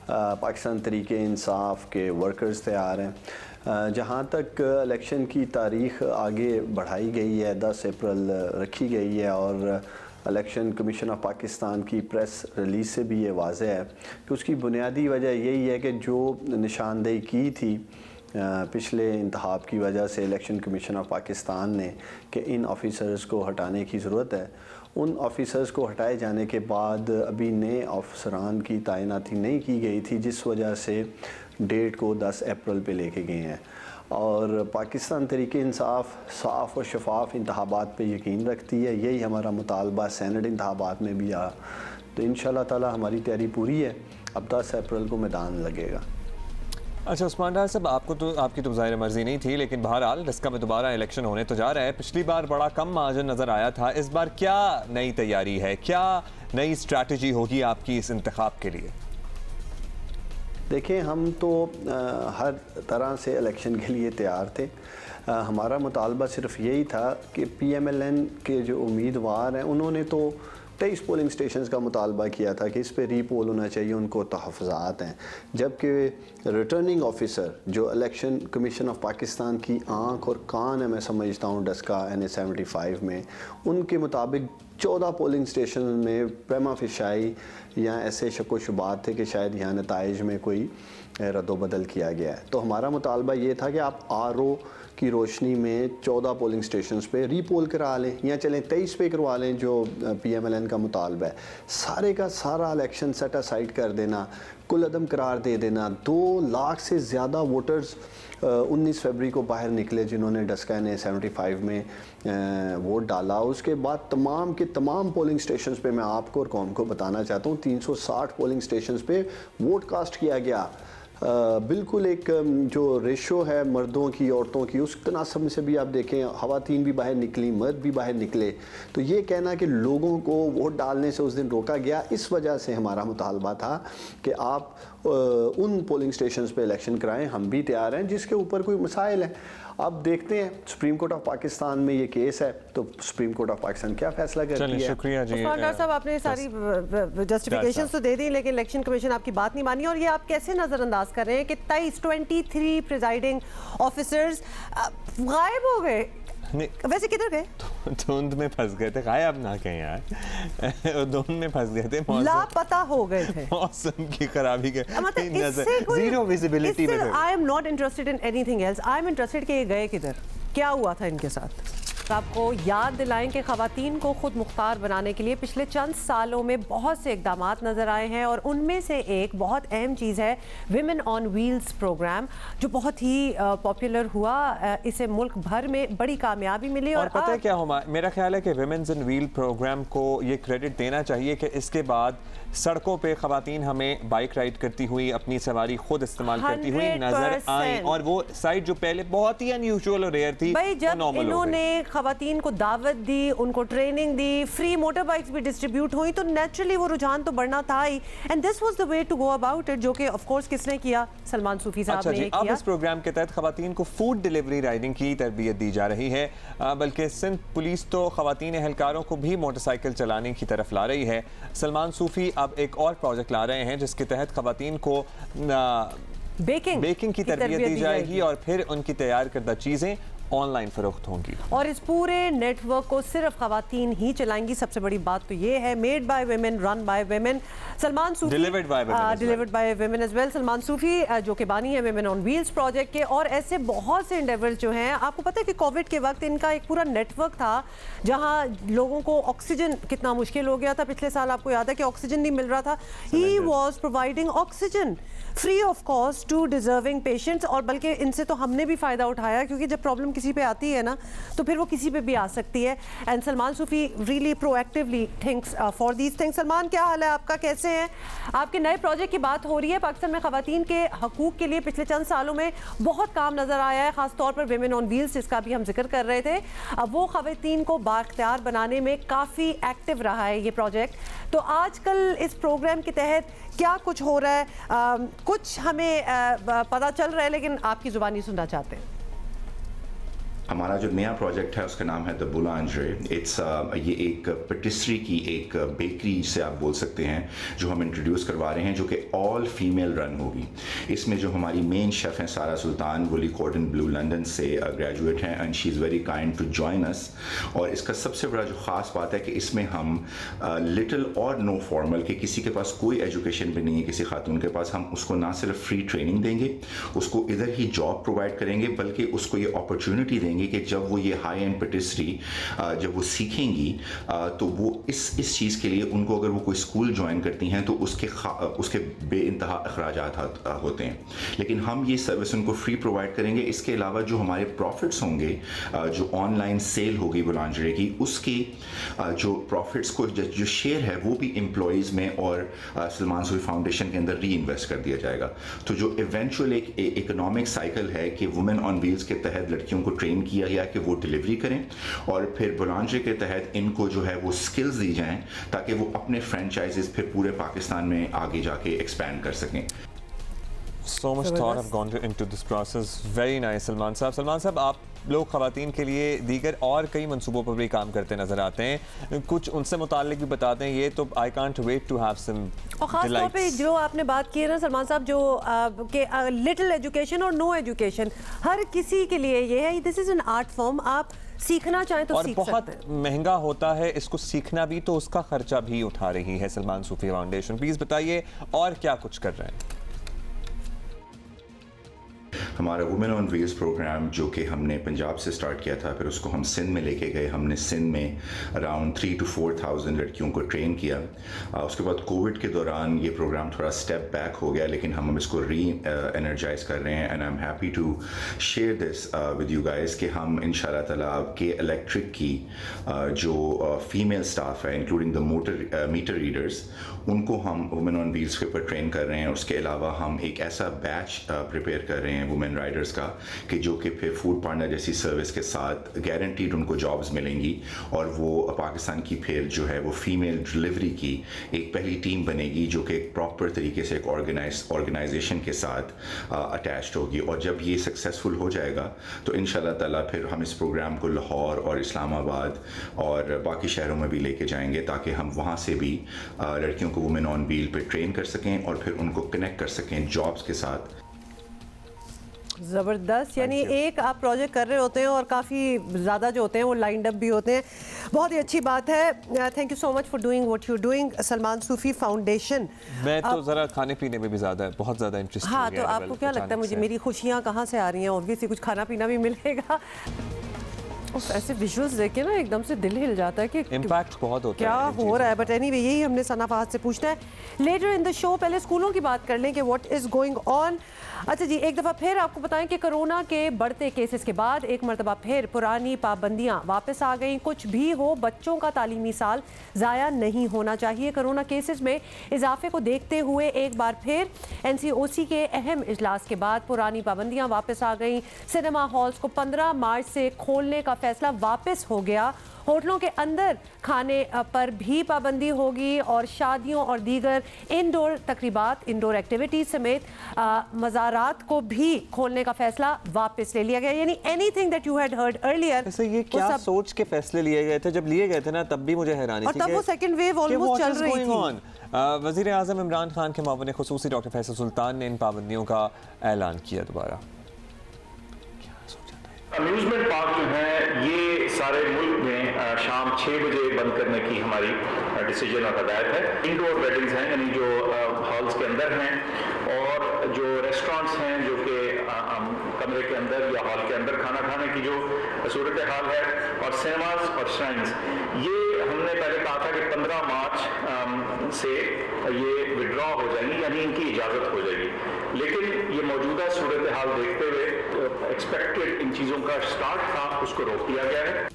पाकिस्तान तहरीक इंसाफ के वर्कर्स तैयार हैं। जहाँ तक इलेक्शन की तारीख़ आगे बढ़ाई गई है, 10 अप्रैल रखी गई है और इलेक्शन कमीशन ऑफ पाकिस्तान की प्रेस रिलीज़ से भी ये वाज़ेह है कि उसकी बुनियादी वजह यही है कि जो निशानदेही की थी पिछले इंतखाब की वजह से इलेक्शन कमीशन ऑफ पाकिस्तान ने कि इन ऑफिसर्स को हटाने की ज़रूरत है, उन ऑफिसर्स को हटाए जाने के बाद अभी नए अफसरान की तैनाती नहीं की गई थी, जिस वजह से डेट को 10 अप्रैल पे लेके गए हैं। और पाकिस्तान तहरीक इंसाफ साफ़ और शफाफ इंतखाबात पे यकीन रखती है। यही हमारा मुतालबा सेनेट इंतखाबात में भी आ, तो इंशाअल्लाह ताला हमारी तैयारी पूरी है। अब 10 अप्रैल को मैदान लगेगा। अच्छा उस्मान डार साहब, आपकी तो ज़ाहिर मर्जी नहीं थी, लेकिन बहरहाल डस्का में दोबारा इलेक्शन होने तो जा रहा है। पिछली बार बड़ा कम मार्जिन नज़र आया था, इस बार क्या नई तैयारी है, क्या नई स्ट्रैटेजी होगी आपकी इस इंतखाब के लिए? देखिए, हम तो हर तरह से इलेक्शन के लिए तैयार थे। हमारा मुतालबा सिर्फ यही था कि PMLN के जो उम्मीदवार हैं उन्होंने तो 23 पोलिंग स्टेशंस का मुतालबा किया था कि इस पे रीपोल होना चाहिए, उनको तहफ़्फ़ुज़ात हैं, जबकि रिटर्निंग ऑफिसर जो इलेक्शन कमीशन ऑफ पाकिस्तान की आँख और कान है, मैं समझता हूँ डस्का NA 75 में, उनके मुताबिक 14 पोलिंग स्टेशन में प्रेमा फिशाई या ऐसे शक शुबात थे कि शायद यहाँ नताइज में कोई रद्दोबदल किया गया है। तो हमारा मुतालबा ये था कि आप RO की रोशनी में 14 पोलिंग स्टेशंस पे रीपोल करा लें या चलें 23 पे करवा लें जो PMLN का मुतालबा है। सारे का सारा इलेक्शन सेट असाइड कर देना, कुल अदम करार दे देना। 2 लाख से ज़्यादा वोटर्स 19 फरवरी को बाहर निकले जिन्होंने डस्का NA 75 में वोट डाला। उसके बाद तमाम के तमाम पोलिंग स्टेशंस पे मैं आपको और कौम को बताना चाहता हूँ 360 पोलिंग स्टेशंस पे वोट कास्ट किया गया। बिल्कुल एक जो रेशो है मर्दों की औरतों की, उस तनासब से भी आप देखें ख़वातीन भी बाहर निकली, मर्द भी बाहर निकले। तो ये कहना कि लोगों को वोट डालने से उस दिन रोका गया, इस वजह से हमारा मुतालबा था कि आप उन पोलिंग स्टेशंस पे इलेक्शन कराएं। हम भी तैयार हैं जिसके ऊपर कोई मसाइल हैं। अब देखते हैं सुप्रीम कोर्ट ऑफ पाकिस्तान में ये केस है तो सुप्रीम कोर्ट ऑफ पाकिस्तान क्या फैसला करती है। शुक्रिया जी। डॉक्टर साहब आपने सारी जस्टिफिकेशन तो दे दी, लेकिन इलेक्शन कमीशन आपकी बात नहीं मानी, और ये आप कैसे नजरअंदाज कर रहे हैं कि 23 प्रिजाइडिंग ऑफिसर्स गायब हो गए? वैसे किधर गए? धुंध में फंस गए थे। गायब ना कहें यार, धुंध में फंस गए थे, लापता हो गए थे मौसम की खराबी के मतलब जीरो विजिबिलिटी में थे। आई am not interested in anything else, I am interested कि ये गए किधर, क्या हुआ था इनके साथ। आपको याद दिलाएं कि ख़वातीन को खुद मुख्तार बनाने के लिए पिछले चंद सालों में बहुत से इक़दामात नज़र आए हैं, और उनमें से एक बहुत अहम चीज़ है विमेन ऑन व्हील्स प्रोग्राम, जो बहुत ही पॉपुलर हुआ। इसे मुल्क भर में बड़ी कामयाबी मिली। और पता है क्या हुआ, मेरा ख्याल है कि विमेन्स इन व्हील प्रोग्राम को ये क्रेडिट देना चाहिए कि इसके बाद सड़कों पे ख़वातीन हमें बाइक राइड करती हुई, अपनी सवारी खुद इस्तेमाल करती हुई नजर आई, और वो साइड जो पहले बहुत ही अनयूजुअल और रेयर थी, भाई जब इन्होंने ख़वातीन को दावत दी, उनको ट्रेनिंग दी, फ्री मोटर बाइक्स भी डिस्ट्रीब्यूट हुई, तो नेचुरली वो रुझान तो बढ़ना था ही। And this was the way to go about it, जो कि ऑफ कोर्स किसने किया? सलमान सूफी साहब ने किया। अब इस प्रोग्राम के तहत ख़वातीन को फूड डिलीवरी राइडिंग की तरबियत दी जा रही है, बल्कि सिंध पुलिस तो ख़वातीन एहलकारों को भी मोटरसाइकिल चलाने की तरफ ला रही है। सलमान सूफी अब एक और प्रोजेक्ट ला रहे हैं जिसके तहत ख़वातीन को बेकिंग की तरबियत दी जाएगी, और फिर उनकी तैयार करदा चीज़ें ऑनलाइन फरोख्त होंगी, और इस पूरे नेटवर्क को सिर्फ ख़वातीन ही चलाएंगी। सबसे बड़ी बात तो ये है, made by women, run by women. Salman Sufi delivered by women as well. Salman Sufi जो कि बानी है विमेन ऑन व्हील्स प्रोजेक्ट के, और ऐसे बहुत से एंडेवर्स जो हैं। आपको पता है कि कोविड के वक्त इनका एक पूरा नेटवर्क था जहां लोगों को ऑक्सीजन कितना मुश्किल हो गया था। पिछले साल आपको याद है कि ऑक्सीजन नहीं मिल रहा था। He was providing oxygen free of cost to deserving patients, और बल्कि इनसे तो हमने भी फ़ायदा उठाया, क्योंकि जब प्रॉब्लम किसी पे आती है ना तो फिर वो किसी पे भी आ सकती है। And Salman Sufi really proactively thinks for these things. Salman, क्या हाल है आपका, कैसे हैं? आपके नए प्रोजेक्ट की बात हो रही है। पाकिस्तान में ख़वातीन के हकूक़ के लिए पिछले चंद सालों में बहुत काम नज़र आया है, ख़ासतौर पर विमेन ऑन व्हील्स, जिसका भी हम जिक्र कर रहे थे। अब वो ख़वातीन को बाख्तियार बनाने में काफ़ी एक्टिव रहा है ये प्रोजेक्ट। तो आजकल इस प्रोग्राम के तहत क्या कुछ हो रहा है? कुछ हमें पता चल रहा है, लेकिन आपकी ज़ुबानी सुनना चाहते हैं। हमारा जो नया प्रोजेक्ट है उसका नाम है द बुलांजरे। इट्स ये एक पेटिस्ट्री की एक बेकरी से आप बोल सकते हैं जो हम इंट्रोड्यूस करवा रहे हैं, जो कि ऑल फीमेल रन होगी। इसमें जो हमारी मेन शेफ़ हैं सारा सुल्तान, वो कॉर्डन ब्लू लंदन से ग्रेजुएट हैं, and she is very kind to join us. और इसका सबसे बड़ा जो ख़ास बात है कि इसमें हम लिटिल और नो फॉर्मल, कि किसी के पास कोई एजुकेशन भी नहीं है किसी खातून के पास, हम उसको ना सिर्फ फ्री ट्रेनिंग देंगे, उसको इधर ही जॉब प्रोवाइड करेंगे, बल्कि उसको ये अपॉर्चुनिटी देंगे कि जब वो ये हाई एंड पेटिस्ट्री जब वो सीखेंगी तो वो इस चीज़ के लिए उनको, अगर वो कोई स्कूल ज्वाइन करती हैं तो उसके बेइंतहा अखराजात होते हैं, लेकिन हम ये सर्विस उनको फ्री प्रोवाइड करेंगे। इसके अलावा जो हमारे प्रॉफिट्स होंगे, जो ऑनलाइन सेल होगी बुलांजरे की, उसके जो प्रॉफिट्स को जो शेयर है वो भी एम्प्लॉयज़ में और सलमान सूफी फाउंडेशन के अंदर री इन्वेस्ट कर दिया जाएगा। तो जो इवेंचुअल एक इकोनॉमिक साइकिल है कि वुमेन ऑन व्हील्स के तहत लड़कियों को ट्रेन किया गया कि वो डिलीवरी करें, और फिर बुलांजरे के तहत इनको जो है वो स्किल्स दी जाएं ताकि वो अपने फ्रेंचाइजेस फिर पूरे पाकिस्तान में आगे जाके एक्सपैंड कर सकें। So much thought have gone into this process. Very nice, Salman साहब। सलमान साहब, आप लोग ख़वातीन के लिए दीगर और कई मंसूबों पर भी काम करते नजर आते हैं, कुछ उनसे मुताल्लिक भी बताते हैं। ये तो I can't wait to have some और ख़ास तौर पे जो आपने बात की है ना सलमान साहब, जो के लिटिल एजुकेशन और नो एजुकेशन, हर किसी के लिए ये है। This is an art form, आप सीखना चाहें तो सीख सकते हैं। और बहुत महंगा होता है इसको सीखना भी, तो उसका खर्चा भी उठा रही है सलमान सूफी फाउंडेशन। प्लीज़ बताइए और क्या कुछ कर रहे हैं? हमारा वुमेन ऑन व्हील्स प्रोग्राम जो कि हमने पंजाब से स्टार्ट किया था, फिर उसको हम सिंध में लेके गए। हमने सिंध में अराउंड 3,000 to 4,000 लड़कियों को ट्रेन किया। उसके बाद कोविड के दौरान ये प्रोग्राम थोड़ा स्टेप बैक हो गया, लेकिन हम इसको री एनर्जाइज कर रहे हैं। And I am happy to share this with you guys कि हम इंशाल्लाह ताला आपके इलेक्ट्रिक की जो फीमेल स्टाफ है, इंक्लूडिंग द मीटर रीडर्स, उनको हम वुमेन ऑन व्हील्स के ऊपर ट्रेन कर रहे हैं। उसके अलावा हम एक ऐसा बैच प्रिपेयर कर रहे हैं वुमेन राइडर्स का कि जो कि फिर फूड पार्टनर जैसी सर्विस के साथ गारंटीड उनको जॉब्स मिलेंगी और वो पाकिस्तान की फिर जो है वो फीमेल डिलीवरी की एक पहली टीम बनेगी जो कि एक प्रॉपर तरीके से एक ऑर्गेनाइजेशन के साथ अटैच्ड होगी। और जब ये सक्सेसफुल हो जाएगा तो इंशाल्लाह ताला फिर हम इस प्रोग्राम को लाहौर और इस्लामाबाद और बाकी शहरों में भी लेके जाएंगे ताकि हम वहाँ से भी लड़कियों को वुमेन ऑन व्हील पे ट्रेन कर सकें और फिर उनको कनेक्ट कर सकें जॉब्स के साथ। ज़बरदस्त, यानी एक आप प्रोजेक्ट कर रहे होते हैं और काफ़ी ज़्यादा जो होते हैं वो लाइंड अप भी होते हैं। बहुत ही अच्छी बात है। Thank you so much for doing what you doing. Salman Sufi foundation. मैं तो ज़रा खाने पीने में भी ज़्यादा बहुत ज़्यादा इंटरेस्ट। हाँ, तो आपको क्या लगता है मुझे मेरी खुशियाँ कहाँ से आ रही हैं? ऑब्वियसली कुछ खाना पीना भी मिलेगा। ऐसे विजुअल्स देख के ना एकदम से दिल हिल जाता है कि इम्पैक्ट बहुत होता है, क्या हो रहा है। बट एनीवे यही हमने सना फहद से पूछना है लेटर इन द शो। पहले स्कूलों की बात कर लें कि व्हाट इज़ गोइंग ऑन। अच्छा जी, एक दफ़ा फिर आपको बताएं कि कोरोना के बढ़ते केसेस के बाद एक मरतबा फिर पुरानी पाबंदियां वापस आ गई। कुछ भी हो, बच्चों का तालीमी साल ज़ाया नहीं होना चाहिए। कोरोना केसेस में इजाफे को देखते हुए एक बार फिर NCOC के अहम इजलास के बाद पुरानी पाबंदियां वापस आ गई। सिनेमा हॉल्स को 15 मार्च से खोलने का फैसला वापस हो गया। होटलों के अंदर खाने पर भी पाबंदी होगी और शादियों और दीगर इंडोर तकरीबात, इंडोर एक्टिविटीज समेत मज़ारात को भी खोलने का फैसला वापस ले लिया गया। यानी anything that you had heard earlier. ये क्या सोच के फैसले लिए गए थे? जब लिए गए थे ना तब भी मुझे हैरानी थी और तब वो सेकंड वेव ऑलमोस्ट चल रही थी। वज़ीर आज़म इमरान खान के मुआविन खुसूसी डॉक्टर फैसल सुल्तान ने इन पाबंदियों का ऐलान किया दोबारा। अम्यूजमेंट पार्क जो है ये सारे मुल्क में शाम 6 बजे बंद करने की हमारी डिसीजन और हदायत है। इंडोर वेडिंग्स हैं यानी जो हॉल्स के अंदर हैं, और जो रेस्टोरेंट्स हैं जो कि कमरे के अंदर या हॉल के अंदर खाना खाने की जो सूरत हाल है, और सिनेमाज और श्राइन्स, ये हमने पहले कहा था कि 15 मार्च से ये विड्रॉ हो जाएंगी यानी इनकी इजाज़त हो जाएगी। लेकिन ये मौजूदा सूरत हाल देखते हुए एक्सपेक्टेड इन चीज़ों का स्टार्ट था उसको रोक दिया गया है।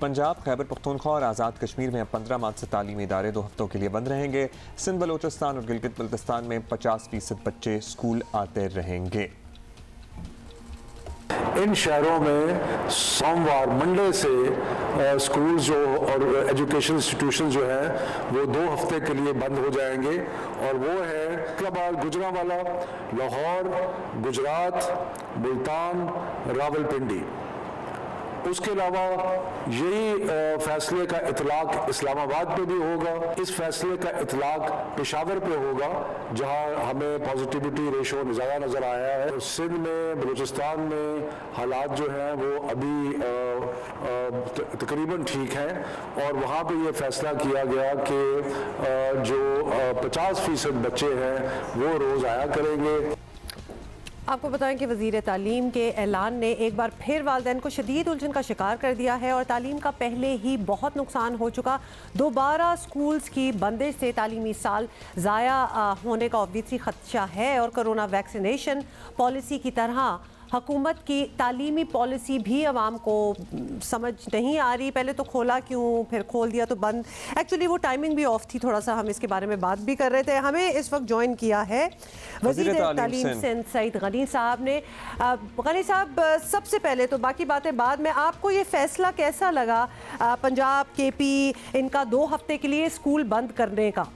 पंजाब, खैबर पख्तूनख्वा और आज़ाद कश्मीर में अब 15 मार्च से तालीमी इदारे 2 हफ्तों के लिए बंद रहेंगे। सिंध बलोचिस्तान और गिलगित बल्तिस्तान में 50% बच्चे स्कूल आते रहेंगे। इन शहरों में सोमवार मंडे से स्कूल जो और एजुकेशन इंस्टीट्यूशन जो है वो 2 हफ्ते के लिए बंद हो जाएंगे, और वो है इस्लामाबाद, गुजरांवाला, लाहौर, गुजरात, मुल्तान, रावलपिंडी। उसके अलावा यही फैसले का इतलाक इस्लामाबाद पे भी होगा। इस फैसले का इतलाक पेशावर पे होगा जहां हमें पॉजिटिविटी रेशो ज़्यादा नज़र आया है। सिंध में, बलूचिस्तान में हालात जो हैं वो अभी तकरीबन ठीक हैं, और वहाँ पे ये फैसला किया गया कि जो 50% बच्चे हैं वो रोज़ आया करेंगे। आपको बताएं कि वज़ीर तालीम के ऐलान ने एक बार फिर वालिदैन को शदीद उलझन का शिकार कर दिया है, और तालीम का पहले ही बहुत नुकसान हो चुका दोबारा स्कूल्स की बंदिश से तालीमी साल ज़ाया होने का ऑब्वियसली ख़दशा है। और कोरोना वैक्सीनेशन पॉलिसी की तरह हुकूमत की तालीमी पॉलिसी भी आवाम को समझ नहीं आ रही। पहले तो खोला क्यों, फिर खोल दिया तो बंद। एक्चुअली वो टाइमिंग भी ऑफ थी, थोड़ा सा हम इसके बारे में बात भी कर रहे थे। हमें इस वक्त ज्वाइन किया है वज़ीर तालीम सिंध सईद गनी साहब ने। गनी साहब, सबसे पहले तो बाकी बातें बाद में, आपको ये फैसला कैसा लगा पंजाब, KP इनका 2 हफ्ते के लिए स्कूल बंद करने का?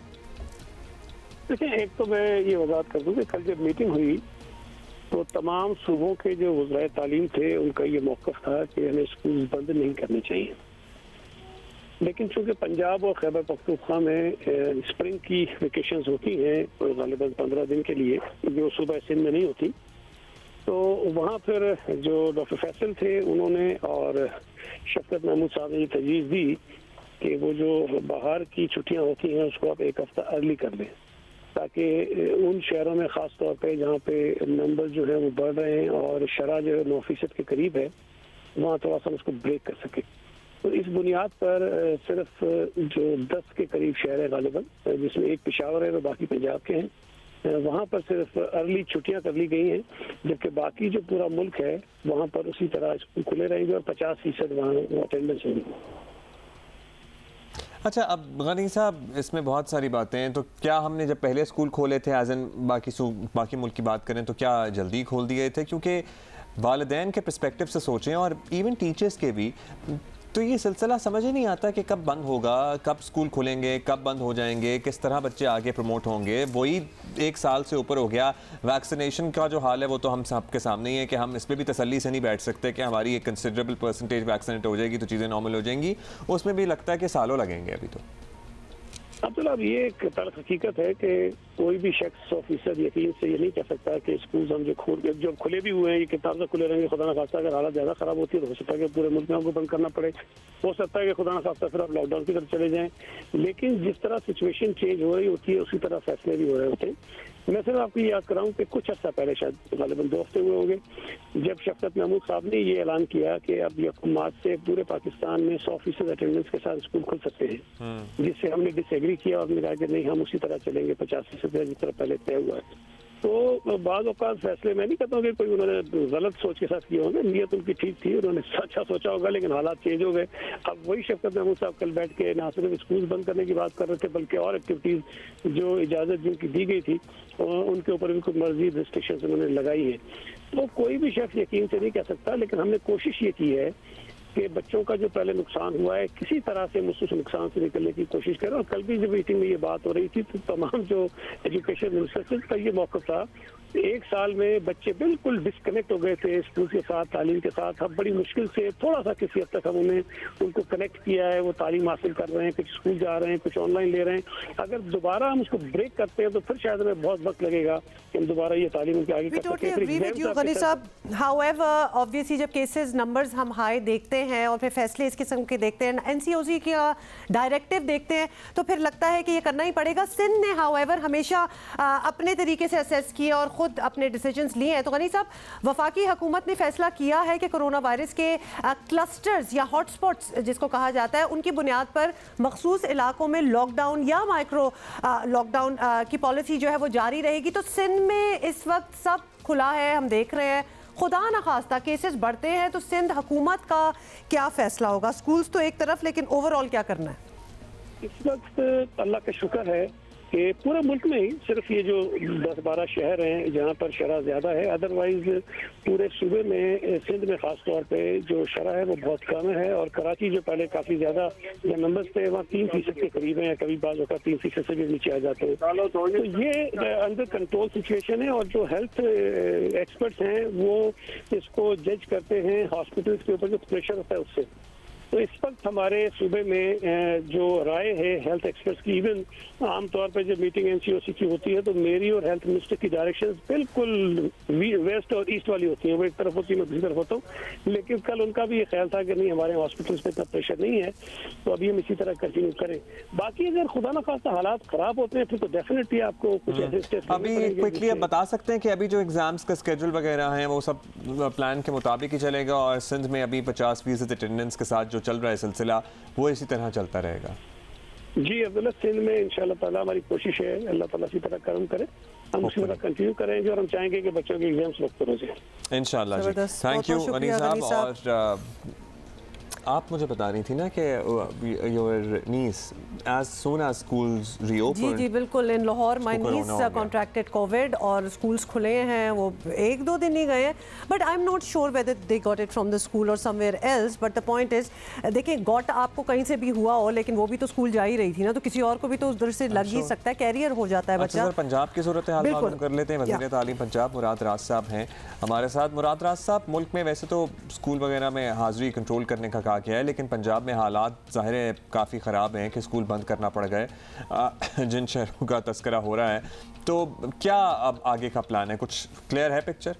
देखिए, एक तो मैं ये वजाहत कर दूँ कि कल जब मीटिंग हुई तो तमाम सूबों के जो वज़राए तालीम थे उनका ये मौक़िफ़ था कि हमें स्कूल बंद नहीं करने चाहिए। लेकिन चूँकि पंजाब और खैबर पख्तूनख्वा में स्प्रिंग की वेकेशंस होती हैं ग़ालिबन 15 दिन के लिए, जो सूबा सिंध में नहीं होती, तो वहाँ फिर जो डॉक्टर फैसल थे उन्होंने और शफ़कत महमूद साहब ने ये तजवीज़ दी कि वो जो बाहर की छुट्टियाँ होती हैं उसको आप 1 हफ़्ता अर्ली कर लें। ताकि उन शहरों में ख़ास तौर पे जहाँ पे नंबर जो है वो बढ़ रहे हैं और शरह जो है 9% के करीब है, वहाँ थोड़ा सा उसको ब्रेक कर सके। तो इस बुनियाद पर सिर्फ जो 10 के करीब शहर है गालिबन, जिसमें एक पेशावर है और बाकी पंजाब के हैं, वहाँ पर सिर्फ अर्ली छुट्टियाँ कर ली गई हैं, जबकि बाकी जो पूरा मुल्क है वहाँ पर उसी तरह स्कूल खुले रहेंगे और 50% वहाँ अटेंडेंस होगी। अच्छा, अब गनी साहब इसमें बहुत सारी बातें हैं, तो क्या हमने जब पहले स्कूल खोले थे एज एन बाकी मुल्क की बात करें तो क्या जल्दी खोल दिए थे? क्योंकि वालिदैन के पर्सपेक्टिव से सोचें और इवन टीचर्स के भी, तो ये सिलसिला समझ ही नहीं आता कि कब बंद होगा, कब स्कूल खुलेंगे, कब बंद हो जाएंगे, किस तरह बच्चे आगे प्रमोट होंगे। वही 1 साल से ऊपर हो गया। वैक्सीनेशन का जो हाल है वो तो हम सबके सामने ही है कि हम इस पर भी तसल्ली से नहीं बैठ सकते कि हमारी एक कंसिडरेबल परसेंटेज वैक्सीनेट हो जाएगी तो चीज़ें नॉर्मल हो जाएंगी। उसमें भी लगता है कि सालों लगेंगे अभी तो। अब्दुल्ला, अब ये एक तल्ख हकीकत है कि कोई भी शख्स 100% यकीन से ये नहीं कह सकता कि स्कूल हम जो खुले भी हुए हैं ये किताब से खुले रहेंगे। खुदा न खास्ता अगर हालत ज़्यादा ख़राब होती है तो हो सकता है कि पूरे मुल्क में आपको बंद करना पड़े, हो सकता है कि खुदा न खास्ता फिर आप लॉकडाउन की तरफ चले जाएं। लेकिन जिस तरह सिचुएशन चेंज हो रही होती है उसी तरह फैसले भी हो रहे होते हैं। मैं सिर्फ आपको याद कराऊं कि कुछ अर्सा पहले, शायद गालिबन 2 हफ्ते हुए होंगे, जब शफकत महमूद साहब ने ये ऐलान किया कि अब 1 मार्च से पूरे पाकिस्तान में 100% अटेंडेंस के साथ स्कूल खुल सकते हैं, जिससे हमने डिसएग्री किया और हमने कहा कि नहीं, हम उसी तरह चलेंगे 50% जिस तरह पहले तय हुआ है। तो बाद औक़ात फैसले मैं नहीं कहता हूँ कि कोई उन्होंने गलत सोच के साथ किए होंगे, नीयत उनकी ठीक थी, उन्होंने अच्छा सोचा होगा, लेकिन हालात चेंज हो गए। अब वही शफकत महमूद साहब कल बैठ के ना सिर्फ स्कूल बंद करने की बात कर रहे थे बल्कि और एक्टिविटीज़ जो इजाज़त जिनकी दी गई थी उनके ऊपर भी कुछ मज़ीद रिस्ट्रिक्शंस उन्होंने लगाई है। तो कोई भी शख्स यकीन से नहीं कह सकता, लेकिन हमने कोशिश ये की है कि बच्चों का जो पहले नुकसान हुआ है किसी तरह से उस नुकसान से निकलने की कोशिश करें। और कल भी जब मीटिंग में ये बात हो रही थी तो तमाम जो एजुकेशन मिनिस्टर का ये मौक़िफ़ था, 1 साल में बच्चे बिल्कुल डिस्कनेक्ट हो गए थे स्कूल के साथ, तालीम के साथ। हम बड़ी मुश्किल से थोड़ा सा किसी हद तक हम उनको कनेक्ट किया है, वो तालीम हासिल कर रहे हैं, कुछ स्कूल जा रहे हैं, कुछ ऑनलाइन ले रहे हैं। अगर दोबारा हम उसको ब्रेक करते हैं तो फिर शायद हमें बहुत वक्त लगेगा कि हम दोबारा ये तालीम उनके आगे कर सकें। हाउएवर ऑब्वियसली जब केसेस नंबर्स हम हाई देखते हैं और फिर फैसले इस किस्म के देखते हैं, एनसीओसी का डायरेक्टिव देखते हैं, तो फिर लगता है कि ये करना ही पड़ेगा। सिंध ने हाउएवर हमेशा अपने तरीके से असेस किया और खुद अपने डिसीजंस लिए हैं। तो गनी साहब, वफाकी हुकूमत ने फैसला किया है कि कोरोना वायरस के क्लस्टर्स या हॉटस्पॉट्स जिसको कहा जाता है उनकी बुनियाद पर मखसूस इलाकों में लॉकडाउन या माइक्रो लॉकडाउन की पॉलिसी जो है वो जारी रहेगी। तो सिंध में इस वक्त सब खुला है, हम देख रहे हैं, खुदा न खास्ता केसेस बढ़ते हैं तो सिंध हुकूमत का क्या फैसला होगा? स्कूल्स तो एक तरफ, लेकिन ओवरऑल क्या करना है? इस वक्त अल्लाह का शुक्र है कि पूरे मुल्क में ही सिर्फ ये जो 10-12 शहर हैं जहाँ पर शरह ज़्यादा है, अदरवाइज पूरे सूबे में सिंध में ख़ास तौर पे जो शरह है वो बहुत कम है। और कराची जो पहले काफ़ी ज़्यादा नंबर्स थे वहाँ 3% के करीब हैं, कभी बाज़ होगा 3% से भी नीचे आ जाते हैं। तो ये अंडर कंट्रोल सिचुएशन है और जो हेल्थ एक्सपर्ट्स हैं वो इसको जज करते हैं हॉस्पिटल्स के ऊपर जो प्रेशर होता है उससे। तो इस वक्त हमारे सूबे में जो राय है हेल्थ एक्सपर्ट्स की, इवन आमतौर पर जब मीटिंग एनसीओसी की होती है तो मेरी और हेल्थ मिनिस्टर की डायरेक्शंस बिल्कुल वेस्ट और ईस्ट वाली होती हैं, वो एक तरफ होती है मैं दूसरी तरफ होता हूँ। लेकिन कल उनका भी ये ख्याल था कि नहीं, हमारे हॉस्पिटल्स पे इतना प्रेशर नहीं है, तो अभी हम इसी तरह कंटिन्यू करें। बाकी अगर खुदा न खास्ता हालात ख़राब होते हैं फिर तो डेफिनेटली आपको कुछ ऐसे स्टेप्स अभी क्विकली आप बता सकते हैं कि अभी जो एग्जाम्स का स्केड्यूल वगैरह है वो सब प्लान के मुताबिक ही चलेगा और सिंध में अभी 50% अटेंडेंस के साथ जो चल रहा है सिलसिला वो इसी तरह चलता रहेगा? जी अब्दुल्ला, सिंध में इंशाल्लाह ताला हमारी कोशिश है, अल्लाह ताला इसी तरह करम करे, हम उसी तरह कंटिन्यू करेंगे और हम चाहेंगे कि बच्चों के एग्जाम्स वक्त पर हो जाए इंशाल्लाह। जी थैंक यू गनी साहब। और आप मुझे बता रही थी ना कि your niece as soon as schools reopen. जी बिल्कुल, in Lahore my niece contracted Covid और स्कूल्स खुले हैं, वो 1-2 दिन ही गए हैं, but I am not sure whether they got it from the school और somewhere else. But the point is, देखिए गॉट आपको कहीं से भी हुआ हो लेकिन वो भी तो स्कूल जा ही रही थी ना, तो किसी और को भी तो उधर से लग ही सकता है, कैरियर हो जाता है बच्चा। सर पंजाब की सूरत हाल मालूम कर लेते हैं। वज़ीर तालीम पंजाब मुराद राज साहब हैं हमारे साथ। मुराद राज साहब, मुल्क में वैसे तो स्कूल वगैरह में हाजिरी कंट्रोल करने का कहा गया है, लेकिन पंजाब में हालात ज़ाहिर है काफ़ी ख़राब हैं कि स्कूल बंद करना पड़ गए जिन शहरों का तस्करा हो रहा है। तो क्या अब आगे का प्लान है, कुछ क्लियर है पिक्चर?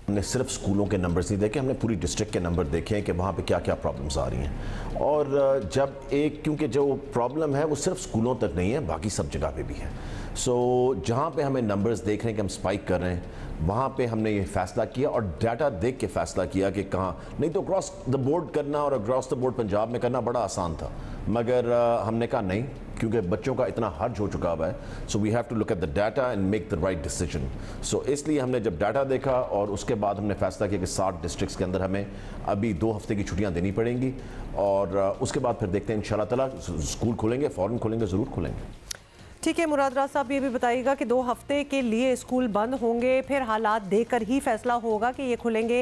हमने सिर्फ स्कूलों के नंबर्स नहीं देखे, हमने पूरी डिस्ट्रिक्ट के नंबर देखे हैं कि वहाँ पे क्या क्या प्रॉब्लम्स आ रही हैं। और जब क्योंकि जो प्रॉब्लम है वो सिर्फ स्कूलों तक नहीं है, बाकी सब जगह पे भी है। सो जहाँ पे हमें नंबर्स देख रहे हैं कि हम स्पाइक कर रहे हैं, वहाँ पे हमने ये फैसला किया और डाटा देख के फैसला किया कि कहाँ, नहीं तो क्रॉस द बोर्ड करना और क्रॉस द बोर्ड पंजाब में करना बड़ा आसान था, मगर हमने कहा नहीं, क्योंकि बच्चों का इतना हर्ज हो चुका हुआ है। So we have to look at the data and make the right decision. So इसलिए हमने जब डाटा देखा और उसके बाद हमने फैसला किया कि 60 डिस्ट्रिक्ट्स के अंदर हमें अभी 2 हफ्ते की छुट्टियां देनी पड़ेंगी और उसके बाद फिर देखते हैं इंशाल्लाह ताला स्कूल खुलेंगे, फ़ौरन खुलेंगे, ज़रूर खुलेंगे। ठीक है मुराद राज साहब, ये भी बताइएगा कि 2 हफ्ते के लिए स्कूल बंद होंगे, फिर हालात देखकर ही फैसला होगा कि ये खुलेंगे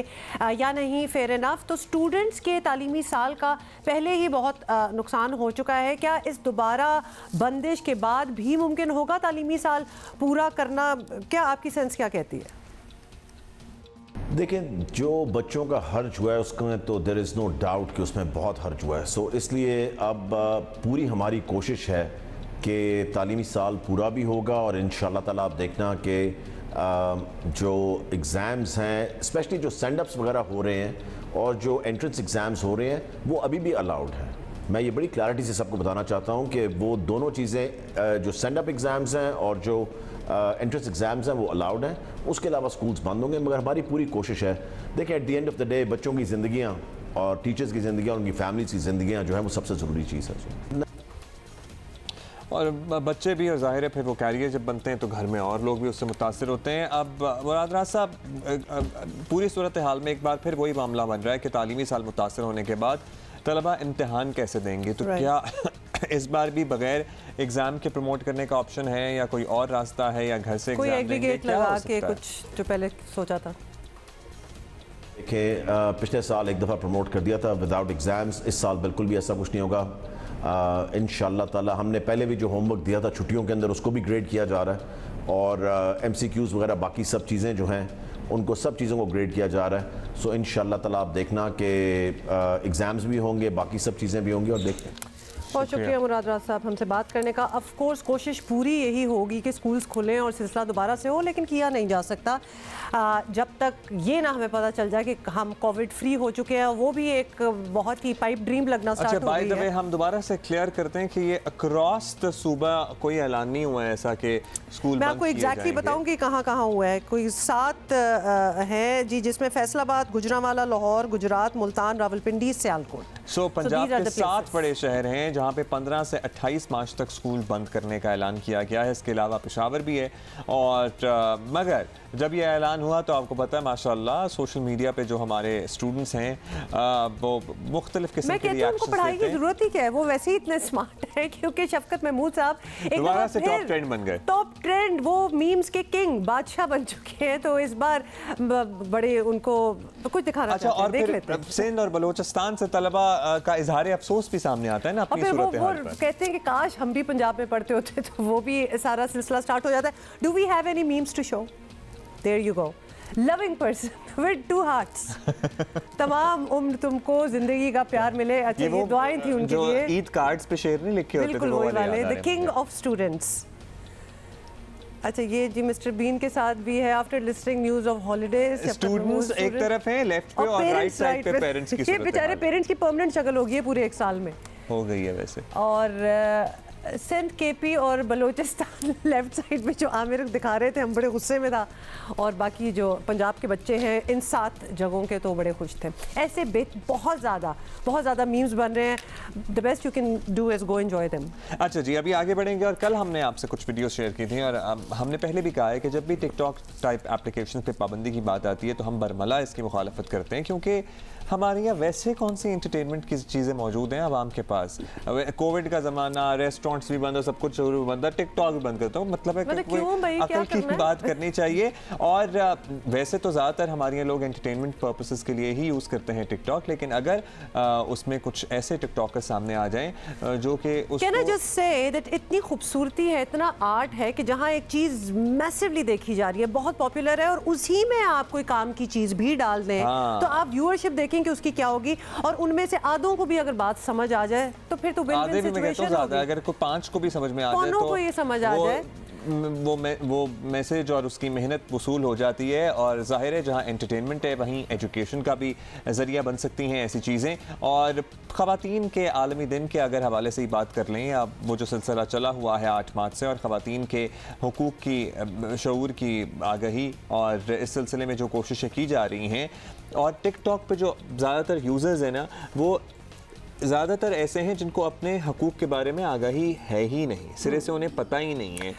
या नहीं। फेयर इनफ, तो स्टूडेंट्स के तालीमी साल का पहले ही बहुत नुकसान हो चुका है, क्या इस दोबारा बंदिश के बाद भी मुमकिन होगा तालीमी साल पूरा करना? क्या आपकी सेंस क्या कहती है? देखें, जो बच्चों का हर्ज हुआ है उसमें तो देयर इज़ नो डाउट कि उसमें बहुत हर्ज हुआ है। सो इसलिए अब पूरी हमारी कोशिश है कि तालीमी साल पूरा भी होगा और इंशाल्लाह ताला आप देखना कि जो एग्ज़ाम्स हैं, स्पेशली जो सेंड अप्स वगैरह हो रहे हैं और जो एंट्रेंस एग्ज़ाम्स हो रहे हैं, वो अभी भी अलाउड हैं। मैं ये बड़ी क्लैरिटी से सबको बताना चाहता हूँ कि वो दोनों चीज़ें, जो सेंड अप एग्ज़ाम्स हैं और जो एंट्रेंस एग्ज़ाम्स हैं, वो अलाउड हैं। उसके अलावा स्कूल्स बंद होंगे, मगर हमारी पूरी कोशिश है, देखिए at the end of the day बच्चों की ज़िंदगियाँ और टीचर्स की ज़िंदगियाँ, उनकी फैमिलीज़ की ज़िंदगियाँ जो है वो सबसे ज़रूरी चीज़ है। और बच्चे भी, और ज़ाहिर है फिर वो कैरियर जब बनते हैं तो घर में और लोग भी उससे मुतासिर होते हैं। अब मुराद राज साहब, पूरी सूरत हाल में एक बार फिर वही मामला बन रहा है कि तालीमी साल मुतासिर होने के बाद तलबा इम्तिहान कैसे देंगे, तो क्या इस बार भी बगैर एग्ज़ाम के प्रमोट करने का ऑप्शन है या कोई और रास्ता है, या घर से कोई एग्रीगेट लगा के कुछ जो पहले सोचा था? देखिए, पिछले साल एक दफ़ा प्रमोट कर दिया था विदाउट एग्ज़ाम्स, इस साल बिल्कुल भी ऐसा कुछ नहीं होगा। इंशाल्लाह ताला हमने पहले भी जो होमवर्क दिया था छुट्टियों के अंदर, उसको भी ग्रेड किया जा रहा है और MCQs वगैरह बाकी सब चीज़ें जो हैं उनको, सब चीज़ों को ग्रेड किया जा रहा है। सो इंशाल्लाह ताला आप देखना कि एग्ज़ाम्स भी होंगे, बाकी सब चीज़ें भी होंगी और देखते हैं। बहुत शुक्रिया मुराद राज साहब हमसे बात करने का। ऑफ कोर्स कोशिश पूरी यही होगी कि स्कूल्स खुलें और सिलसिला दोबारा से हो, लेकिन किया नहीं जा सकता जब तक ये ना हमें पता चल जाए कि हम कोविड फ्री हो चुके हैं। वो भी एक बहुत ही पाइप ड्रीम लगना स्टार्ट हो गई है। हम दोबारा से क्लियर करते हैं कि ये अक्रॉस द सूबा कोई ऐलान नहीं हुआ है ऐसा कि स्कूल। मैं आपको एग्जैक्टली बताऊंगी कहाँ कहाँ हुआ है। कोई 7 है जी, जिसमें फैसलाबाद, गुजरांवाला, लाहौर, गुजरात, मुल्तान, रावलपिंडी, सियालकोट। पंजाब के 7 बड़े शहर हैं जहाँ पे 15 से 28 मार्च तक स्कूल बंद करने का ऐलान किया गया है। इसके अलावा पेशावर भी है। और मगर जब ये ऐलान हुआ तो आपको पता है माशाल्लाह सोशल मीडिया पे जो हमारे स्टूडेंट्स हैं वो मुख्तलिफ किस्म के रिएक्शंस देते हैं। उनको पढ़ाई की जरूरत ही क्या है, वो वैसे ही इतने स्मार्ट है क्योंकि शफकत महमूद साहब दोबारा से टॉप ट्रेंड बन गए। टॉप ट्रेंड, वो मीम्स के किंग, बादशाह बन चुके हैं। तो इस बार बड़े उनको कुछ दिखाना चाहते हैं, देख लेते हैं। सिंध और बलोचिस्तान से तलबा का इजहार अफसोस भी सामने आता है ना अपनी सूरत हाल पर। कहते हैं कि काश हम भी पंजाब में पढ़ते होते तो वो भी सारा सिलसिला स्टार्ट हो जाता है। Do we have any memes to show? There you go. Loving person with 2 hearts. तमाम उम्र तुमको जिंदगी का प्यार मिले। अच्छा, ये दुआएं थी उनके लिए। ईद कार्ड्स पे शेर नहीं लिखे होते थे, बिल्कुल वही वाले, द किंग ऑफ स्टूडेंट्स। अच्छा, ये जी मिस्टर बीन के साथ भी है। After listing news of holidays, students एक तरफ हैं लेफ्ट पे और राइट साइड पे पेरेंट्स की सूरत है। बेचारे पेरेंट्स की परमानेंट शक्ल होगी है पूरे 1 साल में, हो गई है वैसे। और सिंध, KP और बलोचिस्तान लेफ्ट साइड में जो आमिर दिखा रहे थे, हम बड़े गुस्से में था। और बाकी जो पंजाब के बच्चे हैं इन 7 जगहों के तो बड़े खुश थे। ऐसे बहुत ज़्यादा मीम्स बन रहे हैं। The best you can do is go enjoy them. अच्छा जी, अभी आगे बढ़ेंगे। और कल हमने आपसे कुछ वीडियो शेयर की थी और हमने पहले भी कहा है कि जब भी टिकटॉक टाइप एप्लीकेशन पे पाबंदी की बात आती है तो हम बरमला इसकी मुखालफत करते हैं, क्योंकि हमारे यहाँ वैसे कौन सी एंटरटेनमेंट की चीज़ें मौजूद हैं आवाम के पास। कोविड का ज़माना, रेस्टोरेंट्स भी बंद है, सब कुछ बंद है, टिकटॉक भी बंद करता हूँ। मतलब है कि अकल की बात करनी चाहिए। और वैसे तो ज़्यादातर हमारे यहाँ लोग एंटरटेनमेंट पर्पसेस के लिए ही यूज़ करते हैं टिकटॉक, लेकिन अगर उसमें कुछ ऐसे टिकटॉकर सामने आ जाएं जो कि इतनी खूबसूरती है, इतना आर्ट है कि जहाँ एक चीज़ मैसिवली देखी जा रही है, बहुत पॉपुलर है, और उसी में आप कोई काम की चीज़ भी डाल दें तो आप व्यूअरशिप देखें कि उसकी क्या होगी। और उनमें से आधों को भी अगर बात समझ आ जाए तो फिर तो विन-विन सिचुएशन होगी। अगर कोई 5 को भी समझ में आ जाए तो ये समझ आ जाए वो मैसेज और उसकी मेहनत वसूल हो जाती है। और ज़ाहिर है जहाँ एंटरटेनमेंट है वहीं एजुकेशन का भी ज़रिया बन सकती हैं ऐसी चीज़ें। और ख़वातीन के आलमी दिन के अगर हवाले से ही बात कर लें, अब वो जो सिलसिला चला हुआ है 8 मार्च से, और ख़वातीन के हुकूक़ की शऊर की आगही और इस सिलसिले में जो कोशिशें की जा रही हैं, और टिकटॉक पे जो ज़्यादातर यूज़र्स हैं ना, वो ज़्यादातर ऐसे हैं जिनको अपने हकूक़ के बारे में आगाही है ही नहीं, सिरे से उन्हें पता ही नहीं है।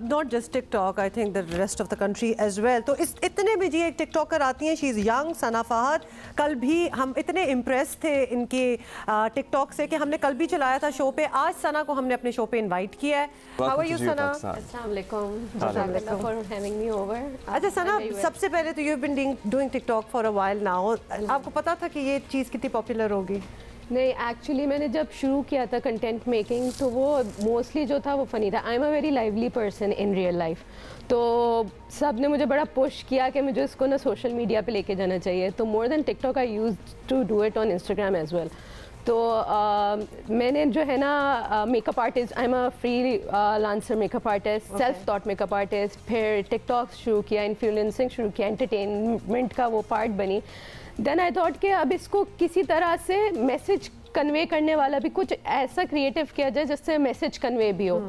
Not just TikTok, I think the rest of the country as well. तो इस इतने में जी एक टिकटॉकर आती हैं, she is young, Sana Fahad. कल भी हम इतने इम्प्रेस थे इनके टिकटॉक से कि हमने कल भी चलाया था शो पे। आज सना को हमने अपने शो पे इनवाइट किया है। हाउ आर यू सना? अस्सलाम वालेकुम फॉर हैविंग मी ओवर। अच्छा सना, सबसे पहले तो you have been doing TikTok for a while now, आपको पता था कि ये चीज़ कितनी पॉपुलर होगी? नहीं, एक्चुअली मैंने जब शुरू किया था कंटेंट मेकिंग तो वो मोस्टली जो था वो फ़नी था। आई am a very lively person in real life, तो सब ने मुझे बड़ा पुश किया कि मुझे इसको ना सोशल मीडिया पे लेके जाना चाहिए। तो more than TikTok I used to do it on Instagram as well. तो मैंने जो है ना makeup artist, I am a freelancer makeup artist, self taught makeup artist, फिर टिकटॉक शुरू किया, इन्फ्लुएंसिंग शुरू किया, एंटरटेनमेंट का वो पार्ट बनी। देन आई थॉट कि अब इसको किसी तरह से मैसेज कन्वे करने वाला भी कुछ ऐसा क्रिएटिव किया जाए जिससे मैसेज कन्वे भी हो।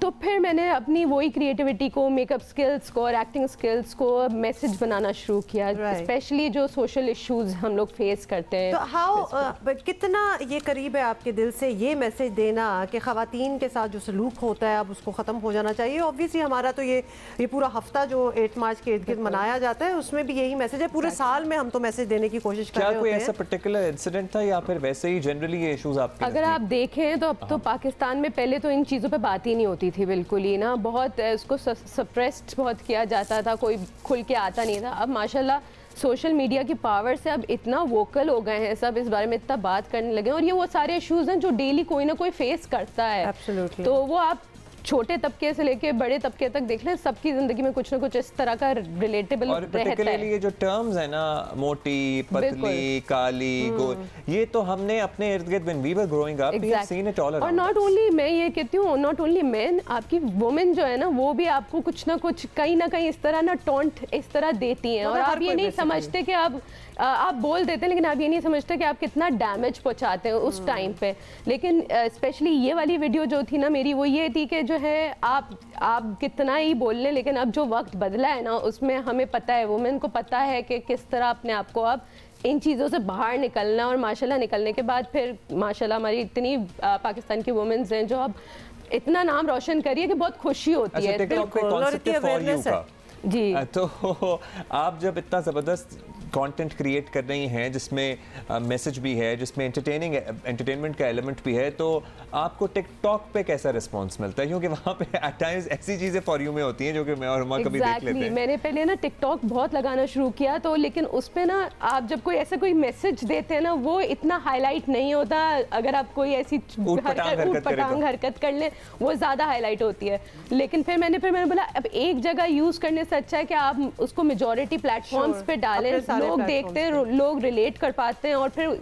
तो फिर मैंने अपनी वही क्रिएटिविटी को, मेकअप स्किल्स को और एक्टिंग स्किल्स को मैसेज बनाना शुरू किया, स्पेशली जो सोशल इश्यूज हम लोग फेस करते हैं। तो हाउ कितना ये करीब है आपके दिल से ये मैसेज देना कि ख़वातीन के साथ जो सलूक होता है अब उसको ख़त्म हो जाना चाहिए? ऑब्वियसली हमारा तो ये पूरा हफ्ता जो 8 मार्च के इर्द गिर्द मनाया जाता है उसमें भी यही मैसेज है। पूरे साल में हम तो मैसेज देने की कोशिश कर रहे हैं। क्या कोई ऐसा पर्टिकुलर इंसिडेंट था या फिर वैसे ही जनरली ये इश्यूज आपके? अगर आप देखें तो अब तो पाकिस्तान में पहले तो इन चीज़ों पे बात ही नहीं होती थी बिल्कुल ही ना, बहुत इसको सप्रेस्ड बहुत किया जाता था, कोई खुल के आता नहीं था। अब माशाल्लाह सोशल मीडिया की पावर से अब इतना वोकल हो गए हैं सब, इस बारे में इतना बात करने लगे, और ये वो सारे इश्यूज हैं जो डेली कोई ना कोई फेस करता है। Absolutely. तो वो आप छोटे तबके से लेके बड़े तबके तक देख लें, सबकी जिंदगी में कुछ ना कुछ इस तरह का रिलेटेबल रहता है। और ये जो टर्म्स है ना, मोटी, पतली, काली, गोल, ये तो हमने अपने इर्द गिर्द when we were growing up we have seen it all around. और नॉट ओनली, मैं ये कहती हूँ नॉट ओनली मेन, आपकी वुमेन जो है ना वो भी आपको कुछ ना कुछ कहीं ना कहीं इस तरह ना टॉन्ट इस तरह देती हैं, और आप ये नहीं समझते कि आप बोल देते हैं, लेकिन आप ये नहीं समझते कि आप कितना डैमेज पहुंचाते हैं उस टाइम पे। लेकिन स्पेशली ये वाली वीडियो जो थी ना मेरी, वो ये थी कि जो है आप कितना ही बोल लें, लेकिन अब जो वक्त बदला है ना उसमें हमें पता है, वुमेन को पता है कि किस तरह अपने आप को अब इन चीज़ों से बाहर निकलना। और माशाल्लाह निकलने के बाद फिर माशाल्लाह हमारी इतनी पाकिस्तान की वुमेन्स हैं जो अब इतना नाम रोशन करी है कि बहुत खुशी होती है। जी, तो आप जब इतना ज़बरदस्त कंटेंट क्रिएट कर रही हैं जिसमें मैसेज भी है, जिसमें एंटरटेनमेंट का एलिमेंट भी है, तो आपको टिकटॉक पे कैसा रिस्पांस मिलता है? क्योंकि वहाँ पे एट टाइम्स ऐसी चीज़ें फॉर यू में होती हैं जो कि मैं और हुमा कभी देख लेते हैं। मैंने पहले ना टिकटॉक बहुत लगाना शुरू किया, तो लेकिन उस पर ना आप जब कोई ऐसा कोई मैसेज देते हैं ना वो इतना हाईलाइट नहीं होता। अगर आप कोई ऐसी ऊटपटांग हरकत कर लें वो ज़्यादा हाईलाइट होती है। लेकिन फिर मैंने बोला अब एक जगह यूज़ करने से अच्छा है कि आप उसको मेजॉरिटी प्लेटफॉर्म्स पे डालें, लोग देखते हैं, लोग रिलेट कर पाते हैं और फिर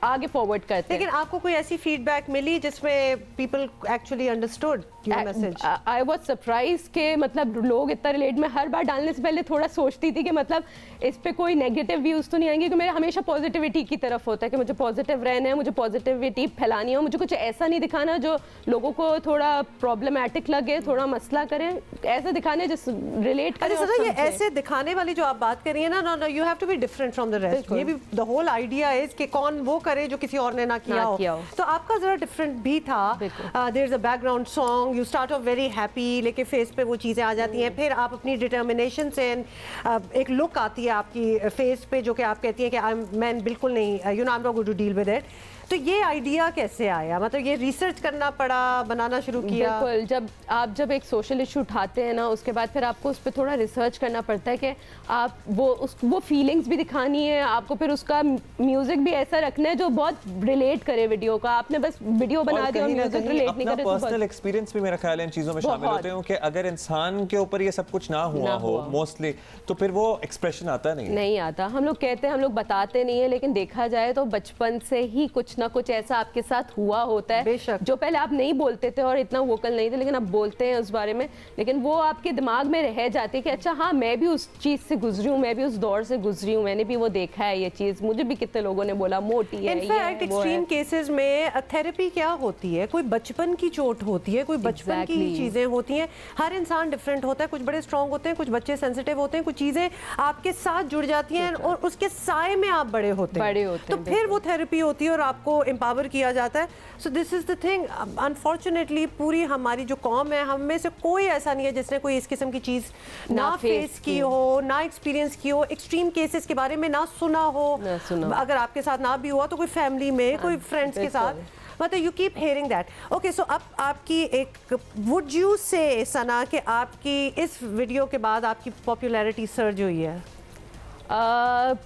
आगे फॉरवर्ड करते हैं। लेकिन आपको कोई ऐसी फीडबैक मिली जिसमें people actually understood your message? I was surprise के मतलब लोग इतना रिलेट। मैं हर बार डालने से पहले थोड़ा सोचती थी कि मतलब इस पे कोई नेगेटिव व्यूज तो नहीं आएंगे, क्योंकि मेरा हमेशा पॉजिटिविटी की तरफ होता है कि मुझे पॉजिटिव रहना है, मुझे पॉजिटिविटी फैलानी है, मुझे कुछ ऐसा नहीं दिखाना जो लोगों को थोड़ा प्रॉब्लमैटिक लगे, थोड़ा मसला करे, ऐसा दिखाने जिस रिलेट करे। अच्छा, ये ऐसे दिखाने वाली जो आप बात कर रही है ना, no you have to be different from the rest. ये भी द होल आइडिया इज कि कौन वो करे जो किसी और ने ना किया हो। तो आपका जरा डिफरेंट भी था। There is a background song, you start off very happy, लेकिन फेस पे वो चीज़ें आ जाती हैं, फिर आप अपनी डिटर्मिनेशन से एक लुक आती है आपकी फेस पे जो कि आप कहती हैं कि मैं बिल्कुल नहीं, you know I am not going to deal with it. तो ये आइडिया कैसे आया? मतलब ये रिसर्च करना पड़ा, बनाना शुरू किया? बिल्कुल, जब एक सोशल इशू उठाते हैं ना उसके बाद फिर आपको उस पर थोड़ा रिसर्च करना पड़ता है कि आप वो फीलिंग्स भी दिखानी है आपको, फिर उसका म्यूजिक भी ऐसा रखना है जो बहुत रिलेट करे वीडियो का। आपने बस वीडियो बना दिया और म्यूजिक रिलेट नहीं करे। पर्सनल एक्सपीरियंस भी मेरा ख्याल है इन चीज़ों में शामिल होते हैं कि अगर इंसान के ऊपर ये सब कुछ ना हुआ हो मोस्टली, तो फिर वो एक्सप्रेशन आता नहीं आता। हम लोग कहते हैं, हम लोग बताते नहीं है, लेकिन देखा जाए तो बचपन से ही कुछ ना कुछ ऐसा आपके साथ हुआ होता है जो पहले आप नहीं बोलते थे और इतना वोकल नहीं थे, लेकिन आप बोलते हैं उस बारे में, लेकिन वो आपके दिमाग में रह जाती है कि अच्छा हाँ मैं भी उस चीज़ से गुजरी हूँ, मैं भी उस दौर से गुजरी हूँ, मैंने भी वो देखा है, ये चीज़ मुझे भी कितने लोगों ने बोला मोटी है। इनफैक्ट एक्सट्रीम केसेस में थेरेपी क्या होती है, कोई बचपन की चोट होती है, कोई बचपन की चीज़ें होती हैं, हर इंसान डिफरेंट होता है, कुछ बड़े स्ट्रॉन्ग होते हैं, कुछ बच्चे सेंसिटिव होते हैं, कुछ चीज़ें आपके साथ जुड़ जाती हैं और उसके साए में आप बड़े होते हैं, तो फिर वो थेरेपी होती है और आपको एम्पावर किया जाता है। So this is the thing, unfortunately पूरी हमारी जो कौम है, हम में से कोई ऐसा नहीं है जिसने कोई इस किस्म की चीज़ ना फेस की हो, ना एक्सपीरियंस की हो, एक्सट्रीम केसेस के बारे में ना सुना हो, अगर आपके साथ ना भी हुआ तो कोई फैमिली में, कोई फ्रेंड्स के साथ, मतलब you keep hearing that. Okay, so अब आपकी एक, वुड यू से सना कि आपकी इस वीडियो के बाद आपकी पॉपुलैरिटी सर्ज हुई है?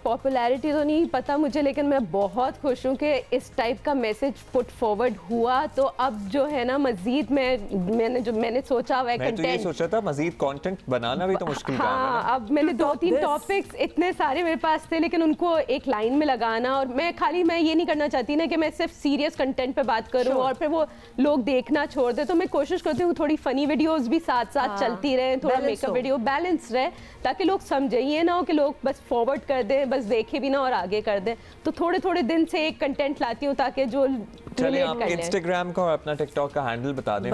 पॉपुलैरिटी तो नहीं पता मुझे, लेकिन मैं बहुत खुश हूँ कि इस टाइप का मैसेज पुट फॉरवर्ड हुआ, तो अब जो है ना मजीद मैंने सोचा हुआ है कंटेंट, मैं तो ये सोच रहा था मजीद कंटेंट बनाना भी तो मुश्किल काम है ना। अब मैंने 2-3 टॉपिक्स इतने सारे मेरे पास थे, लेकिन उनको एक लाइन में लगाना, और मैं ये नहीं करना चाहती ना कि मैं सिर्फ सीरियस कंटेंट पे बात करूँ और फिर वो लोग देखना छोड़ दे, तो मैं कोशिश करती हूँ थोड़ी फनी वीडियोस भी साथ साथ चलती रहे, थोड़ा मेकअप वीडियो बैलेंस रहे, ताकि लोग समझे, ये ना हो कि लोग बस फॉरवर्ड कर दें, बस देखे भी ना और आगे कर दें। तो थोड़े थोड़े दिन से एक कंटेंट लाती हूँ ताकि जो चलिए आप इंस्टाग्राम का और अपना टिकटॉक का हैंडल बता दें।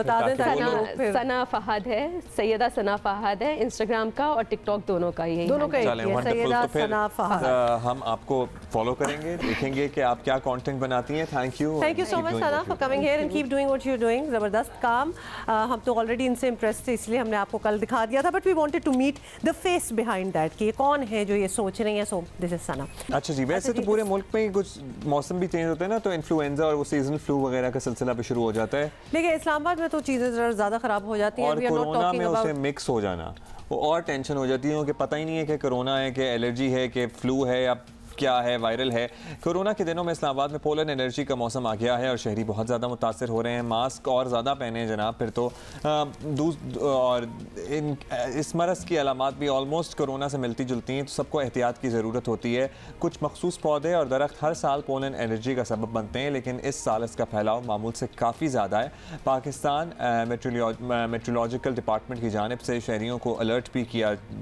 सना फहद है, सैयदा सना फहद है इंस्टाग्राम का और टिकटॉक दोनों का, यही दोनों का सैयदा सना फहद। हम आपको फॉलो करेंगे, देखेंगे कि आप क्या कंटेंट बनाती हैं। Thank you so much Sana for coming here and keep doing what you are doing. जबरदस्त काम। हम तो ऑलरेडी इनसे इम्प्रेस थे, इसलिए हमने आपको कल दिखा दिया था, but we wanted to meet the face behind that कि ये कौन है जो ये सोच रही है। So this is Sana. अच्छा जी, वैसे तो पूरे मुल्क में कुछ मौसम भी चेंज होता है ना, तो इन्फ्लुएंजा और वो सीजनल फ्लू वगैरह का सिलसिला भी शुरू हो जाता है, लेकिन इस्लामाबाद में तो चीज़ें ज़रा ज़्यादा ख़राब हो जाती हैं। और कोरोना में उसे मिक्स हो जाना, वो और टेंशन हो जाती है कि पता ही नहीं है कि कोरोना है, कि एलर्जी है, कि फ्लू है या क्या है, वायरल है। कोरोना के दिनों में इस्लामाबाद में पोलन एनर्जी का मौसम आ गया है और शहरी बहुत ज़्यादा मुतासर हो रहे हैं। मास्क और ज़्यादा पहने जनाब, फिर तो और इस मरज़ की अलामात भी ऑलमोस्ट कोरोना से मिलती जुलती हैं, तो सबको एहतियात की ज़रूरत होती है। कुछ मखसूस पौधे और दरख्त हर साल पोलन एनर्जी का सबब बनते हैं, लेकिन इस साल इसका फैलाव मामूल से काफ़ी ज़्यादा है। पाकिस्तान मेट्रोलॉजिकल डिपार्टमेंट की जानिब से शहरियों को अलर्ट भी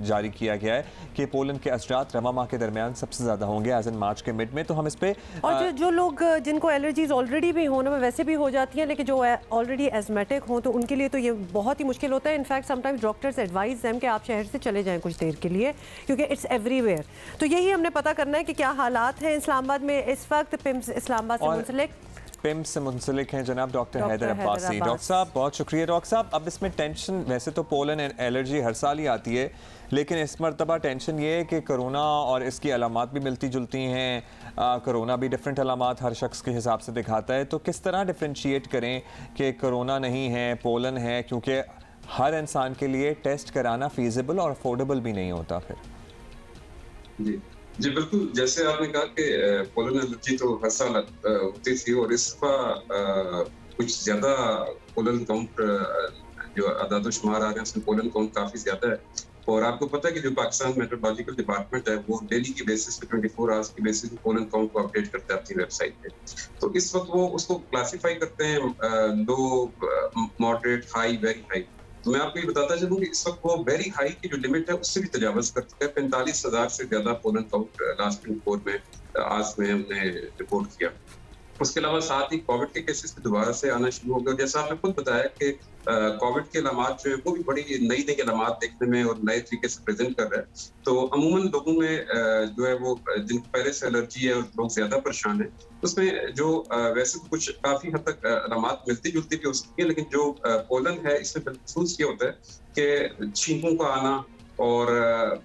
जारी किया गया है कि पोलन के असरात रवा माह के दरमियान सबसे ज़्यादा होंगे, एज इन मार्च के मिड में। तो हम इस पे और जो लोग जिनको एलर्जीज ऑलरेडी भी होने में वैसे भी हो जाती हैं, लेकिन जो ऑलरेडी एस्मेटिक हों तो उनके लिए तो ये बहुत ही मुश्किल होता है। In fact sometimes doctors advise them कि आप शहर से चले जाएं कुछ देर के लिए, क्योंकि इट्स एवरीवेयर। तो यही हमने पता करना है कि क्या हालात हैं इस्लामाबाद में इस वक्त। पिम्स इस्लामाबाद से मुंसलिक हैं जनाब डॉक्टर हैदर अब्बासी। डॉक्टर साहब बहुत शुक्रिया। डॉक्टर साहब, अब इसमें टेंशन, वैसे तो पोलन एलर्जी हर साल ही आती है, लेकिन इस मरतबा टेंशन ये है कि कोरोना और इसकी अलामात भी मिलती जुलती हैं। कोरोना भी डिफरेंट अलामात हर शख्स के हिसाब से दिखाता है, तो किस तरह डिफ्रेंशिएट करें कि कोरोना नहीं है, पोलन है, क्योंकि हर इंसान के लिए टेस्ट कराना फीजिबल और अफोर्डेबल भी नहीं होता फिर। जी बिल्कुल, जैसे आपने कहा कि पोलन एलर्जी तो हर साल होती थी और इस बार कुछ ज़्यादा पोलन काउंट जो अदाद-ओ-शुमार आ रहे हैं उसमें पोलन काउंट काफ़ी ज़्यादा है। और आपको पता है कि जो पाकिस्तान मेट्रोलॉजिकल डिपार्टमेंट है वो डेली की बेसिस पे 24 आवर्स की बेसिस पे पोलन काउंट को अपडेट करता है अपनी वेबसाइट पे। तो इस वक्त वो उसको क्लासीफाई करते हैं लो, मॉडरेट, हाई, वेरी हाई। तो मैं आपको ये बताता चलूँ कि इस वक्त वो वेरी हाई की जो लिमिट है उससे भी तजावज़ कर चुका है। 45,000 से ज़्यादा पोलन काउंट लास्ट 24 में आज में हमने रिपोर्ट किया। उसके अलावा साथ ही कोविड के केसेस भी दोबारा से आना शुरू हो गए। जैसा आपने खुद बताया कि कोविड के अलामात जो है वो भी बड़ी नई नई अलामात देखने में और नए तरीके से प्रेजेंट कर रहा है। तो अमूमन लोगों में जो है वो जिनको पहले से एलर्जी है और लोग ज्यादा परेशान है, उसमें जो वैसे तो कुछ काफी हद तक अलामात मिलती जुलती भी हो सकती है, लेकिन जो पोलन है इसमें बिलखुसूस ये होता है कि छींकों का आना और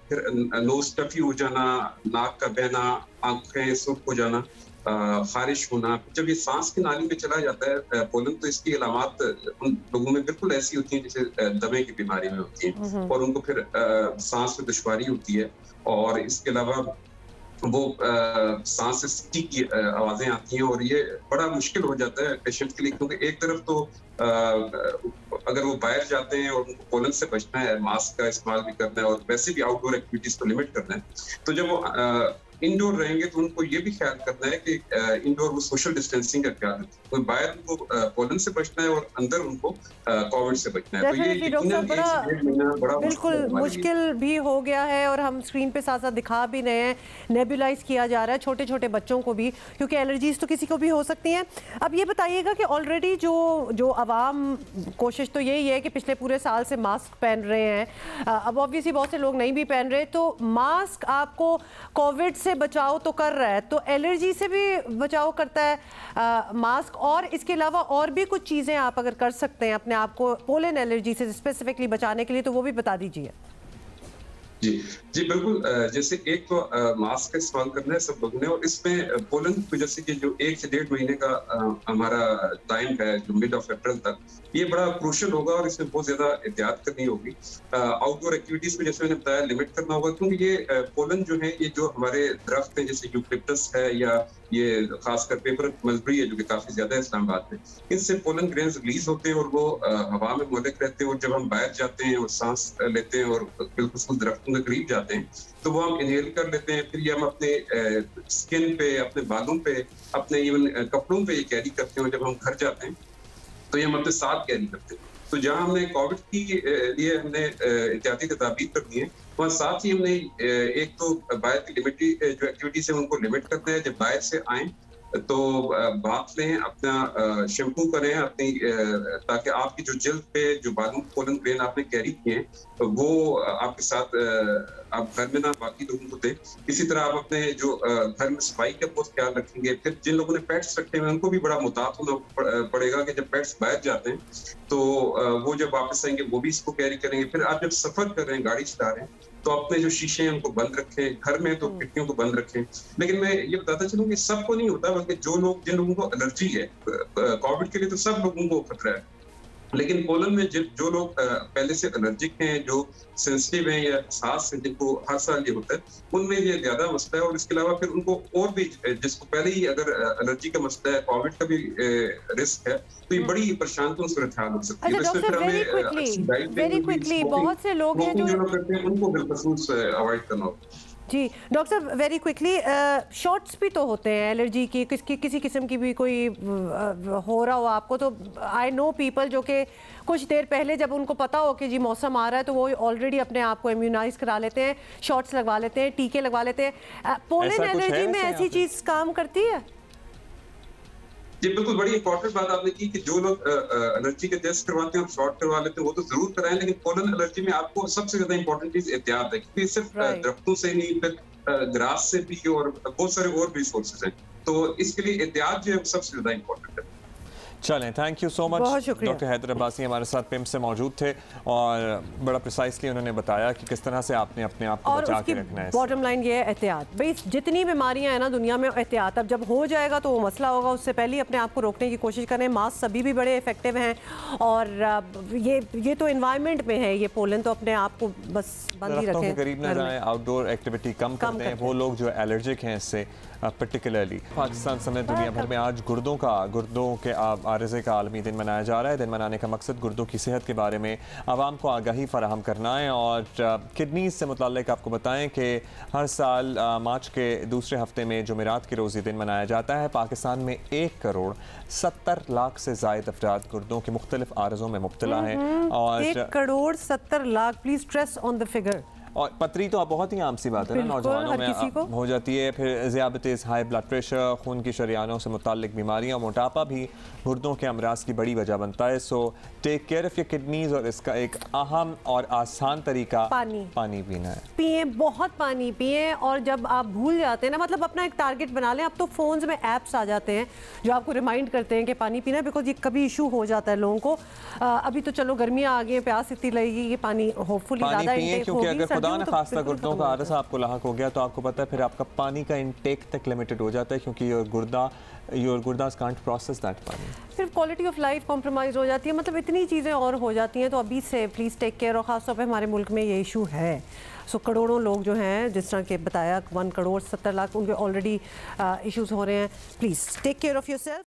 फिर नोज स्टफी हो जाना, नाक का बहना, आंखें सुर्ख हो जाना, खारिश होना। जब ये सांस की नाली में चला जाता है पोलन, तो इसकी अलामात उन लोगों में बिल्कुल ऐसी होती हैं जैसे दमे की बीमारी में होती है और उनको फिर सांस में दुश्वारी होती है। और इसके अलावा वो सांस से सिटी की आवाजें आती हैं और ये बड़ा मुश्किल हो जाता है पेशेंट के लिए, क्योंकि एक तरफ तो अगर वो बाहर जाते हैं और उनको पोलन से बचना है, मास्क का इस्तेमाल भी करना है और वैसे भी आउटडोर एक्टिविटीज को लिमिट करना है, तो जब वो इंडोर रहेंगे तो उनको ये भी ख्याल करना है कि इंडोर वो सोशल डिस्टेंसिंग का ख्याल रखें, कोई बाहर उनको पोलन से बचना है और अंदर उनको कोविड से बचना है। तो ये बिल्कुल मुश्किल भी हो गया है और हम स्क्रीन पे साथ साथ दिखा भी रहे हैं, नेबुलाइज किया जा रहा है छोटे छोटे बच्चों को भी, क्योंकि एलर्जीज तो किसी को भी हो सकती हैं। अब ये बताइएगा कि ऑलरेडी जो आवाम कोशिश तो यही है कि पिछले पूरे साल से मास्क पहन रहे हैं, अब ऑब्वियसली बहुत से लोग नहीं भी पहन रहे, तो मास्क आपको कोविड से बचाव तो कर रहा है, तो एलर्जी से भी बचाव करता है मास्क, और इसके अलावा और भी कुछ चीज़ें आप अगर कर सकते हैं अपने आप को पोलन एलर्जी से स्पेसिफिकली बचाने के लिए तो वो भी बता दीजिए। जी बिल्कुल, जैसे एक तो मास्क का इस्तेमाल करना है सब लोगों ने, और इसमें पोलन की वजह से कि जो 1 से 1.5 महीने का हमारा टाइम है जो मिड ऑफ अप्रैल तक, ये बड़ा क्रूशियल होगा और इसमें बहुत ज्यादा एहतियात करनी होगी। आउटडोर एक्टिविटीज में जैसे मैंने बताया लिमिट करना होगा, क्योंकि ये पोलन जो है ये जो हमारे दरख्त हैं जैसे यूकलिप्टस है या ये खासकर पेपर मलबरी है जो कि काफी ज्यादा है इस्लामाबाद में, इनसे पोलन ग्रेन्स रिलीज होते हैं और वो हवा में मुहल्लक रहते हैं, और जब हम बाहर जाते हैं और सांस लेते हैं और बिल्कुल दरख्तों के करीब जाते हैं तो वो हम इनहेल कर लेते हैं, फिर ये हम अपने स्किन पे, अपने बालों पे, अपने इवन कपड़ों पे ये कैरी करते हैं, और जब हम घर जाते हैं तो ये हम अपने साथ कैरी करते हैं। तो जहाँ हमने कोविड की लिए हमने एहतियाती तदाबीर करनी है, वहाँ साथ ही हमने एक तो बाहर की लिमिटेड जो एक्टिविटीज है उनको लिमिट करना है। जब बाहर से आए तो बात लें, अपना शैम्पू करें अपनी, ताकि आपकी जो जल्द पे जो बालों पोलन ग्रेन आपने कैरी किए हैं वो आपके साथ आप घर में ना बाकी लोगों को दें। इसी तरह आप अपने जो घर में सफाई का बहुत ख्याल रखेंगे। फिर जिन लोगों ने पेट्स रखे हैं उनको भी बड़ा मुताबिक होना पड़ेगा कि जब पेट्स बाहर जाते हैं तो वो जब वापस आएंगे वो भी इसको कैरी करेंगे। फिर आप जब सफर कर रहे हैं, गाड़ी चला रहे हैं, तो अपने जो शीशे हैं उनको बंद रखें, घर में तो खिड़कियों को बंद रखें। लेकिन मैं ये बताता चलूं कि सबको नहीं होता, बल्कि जिन लोगों को एलर्जी है कोविड के लिए तो सब लोगों को खतरा है, लेकिन पोलन में जो लोग पहले से एलर्जिक हैं, जो सेंसिटिव हैं या हसास हैं, जिनको हर साल ये होता है, उनमें ये ज्यादा मसला है। और इसके अलावा फिर उनको और भी जिसको पहले ही अगर एलर्जी का मसला है, कोविड का भी रिस्क है, तो ये बड़ी परेशान कौन सूरत हाल हो सकती है। वेरी क्विकली बहुत से लोग हैं जो करते हैं उनको बिलखसूस अवॉइड करना होगा। जी डॉक्टर साहब वेरी क्विकली, शॉट्स भी तो होते हैं एलर्जी की, किसी किस्म की भी कोई हो रहा हो आपको, तो आई नो पीपल जो कि कुछ देर पहले जब उनको पता हो कि जी मौसम आ रहा है तो वो ऑलरेडी अपने आप को इम्यूनाइज करा लेते हैं, शॉट्स लगवा लेते हैं, टीके लगवा लेते हैं। पोलन एलर्जी में ऐसी चीज़ काम करती है? जी बिल्कुल, बड़ी इंपॉर्टेंट बात आपने की कि जो लोग एलर्जी के टेस्ट करवाते हैं और शॉट करवा लेते हैं वो तो जरूर कराएं, लेकिन पोलन एलर्जी में आपको सबसे ज्यादा इंपॉर्टेंट चीज एहतियात है, क्योंकि सिर्फ दरख्तों से नहीं, फिर ग्रास से भी और बहुत सारे और भी सोर्सेज हैं, तो इसके लिए एहतियात जो है सबसे ज्यादा इंपॉर्टेंट है। चलें, thank you so much. Doctor Haider Abbasi हमारे साथ पिम्प से मौजूद थे और बड़ा प्रिसाइसली उन्होंने बताया कि किस तरह से आपने अपने आप को बचा के रखना है। बॉटम लाइन ये है एहतियात, भाई जितनी बीमारियां हैं ना दुनिया में एहतियात, अब जब हो जाएगा तो वो मसला होगा, उससे पहले ही अपने आप को रोकने की कोशिश करें। मास्क सभी भी बड़े इफेक्टिव हैं और ये तो एनवायरनमेंट में है, ये पोलन तो अपने आप को बस बंद ही रखें, करीब न जाएं, आउटडोर एक्टिविटी कम करते हैं। वो लोग जो एलर्जिक हैं इससे पर्टिकुलरली। पाकिस्तान समेत दुनिया भर में आज गुर्दों के आर्ज़े का आलमी दिन मनाया जा रहा है। दिन मनाने का मकसद गुर्दों की सेहत के बारे में आवाम को आगाही फराहम करना है। और किडनीज से मुताल्लिक आपको बताएं कि हर साल मार्च के दूसरे हफ्ते में जुमेरात के रोज़ दिन मनाया जाता है। पाकिस्तान में 1 करोड़ 70 लाख से ज़ायद अफराद गुर्दों के मुख्तलिफ आर्ज़ों में मुब्तला हैं। और 1 crore 70 lakh, please stress on the figure. और पथरी तो बहुत ही आम सी बात है ना, नौजवानों में हो जाती है। फिर ज़ियाबतीस, हाई ब्लड प्रेशर, खून की शरियानों से मुताल्लिक बीमारियां, मोटापा भी गुर्दों के अमराज की बड़ी वजह बनता है। So take care of your kidneys और इसका एक अहम और आसान तरीका पानी पीना है। पिए, बहुत पानी पिए। और जब आप भूल जाते हैं ना, मतलब अपना एक टारगेट बना लें। अब तो फ़ोन्स में ऐप्स आ जाते हैं जो आपको रिमाइंड करते हैं कि पानी पीना है, बिकॉज ये कभी इशू हो जाता है लोगों को। अभी तो चलो गर्मियाँ आ गई, प्यास इतनी लगेगी, ये पानी होपफुली ज़्यादा इंटेक होगी। खुदा न खास्ता गुर्दों का आर्ज़ा आपको लाहक हो गया तो आपको पता है फिर आपका पानी का इंटेक तक लिमिटेड हो जाता है, क्योंकि योर गुर्दास कांट प्रोसेस दैट पानी। फिर क्वालिटी ऑफ लाइफ कॉम्प्रोमाइज़ हो जाती है, मतलब इतनी चीज़ें और हो जाती हैं। तो अभी से प्लीज़ टेक केयर। और ख़ासतौर पर हमारे मुल्क में ये इशू है। सो करोड़ों लोग जो हैं, जिस तरह के बताया 1 करोड़ 70 लाख, उनके ऑलरेडी इश्यूज़ हो रहे हैं। Please take care of yourself.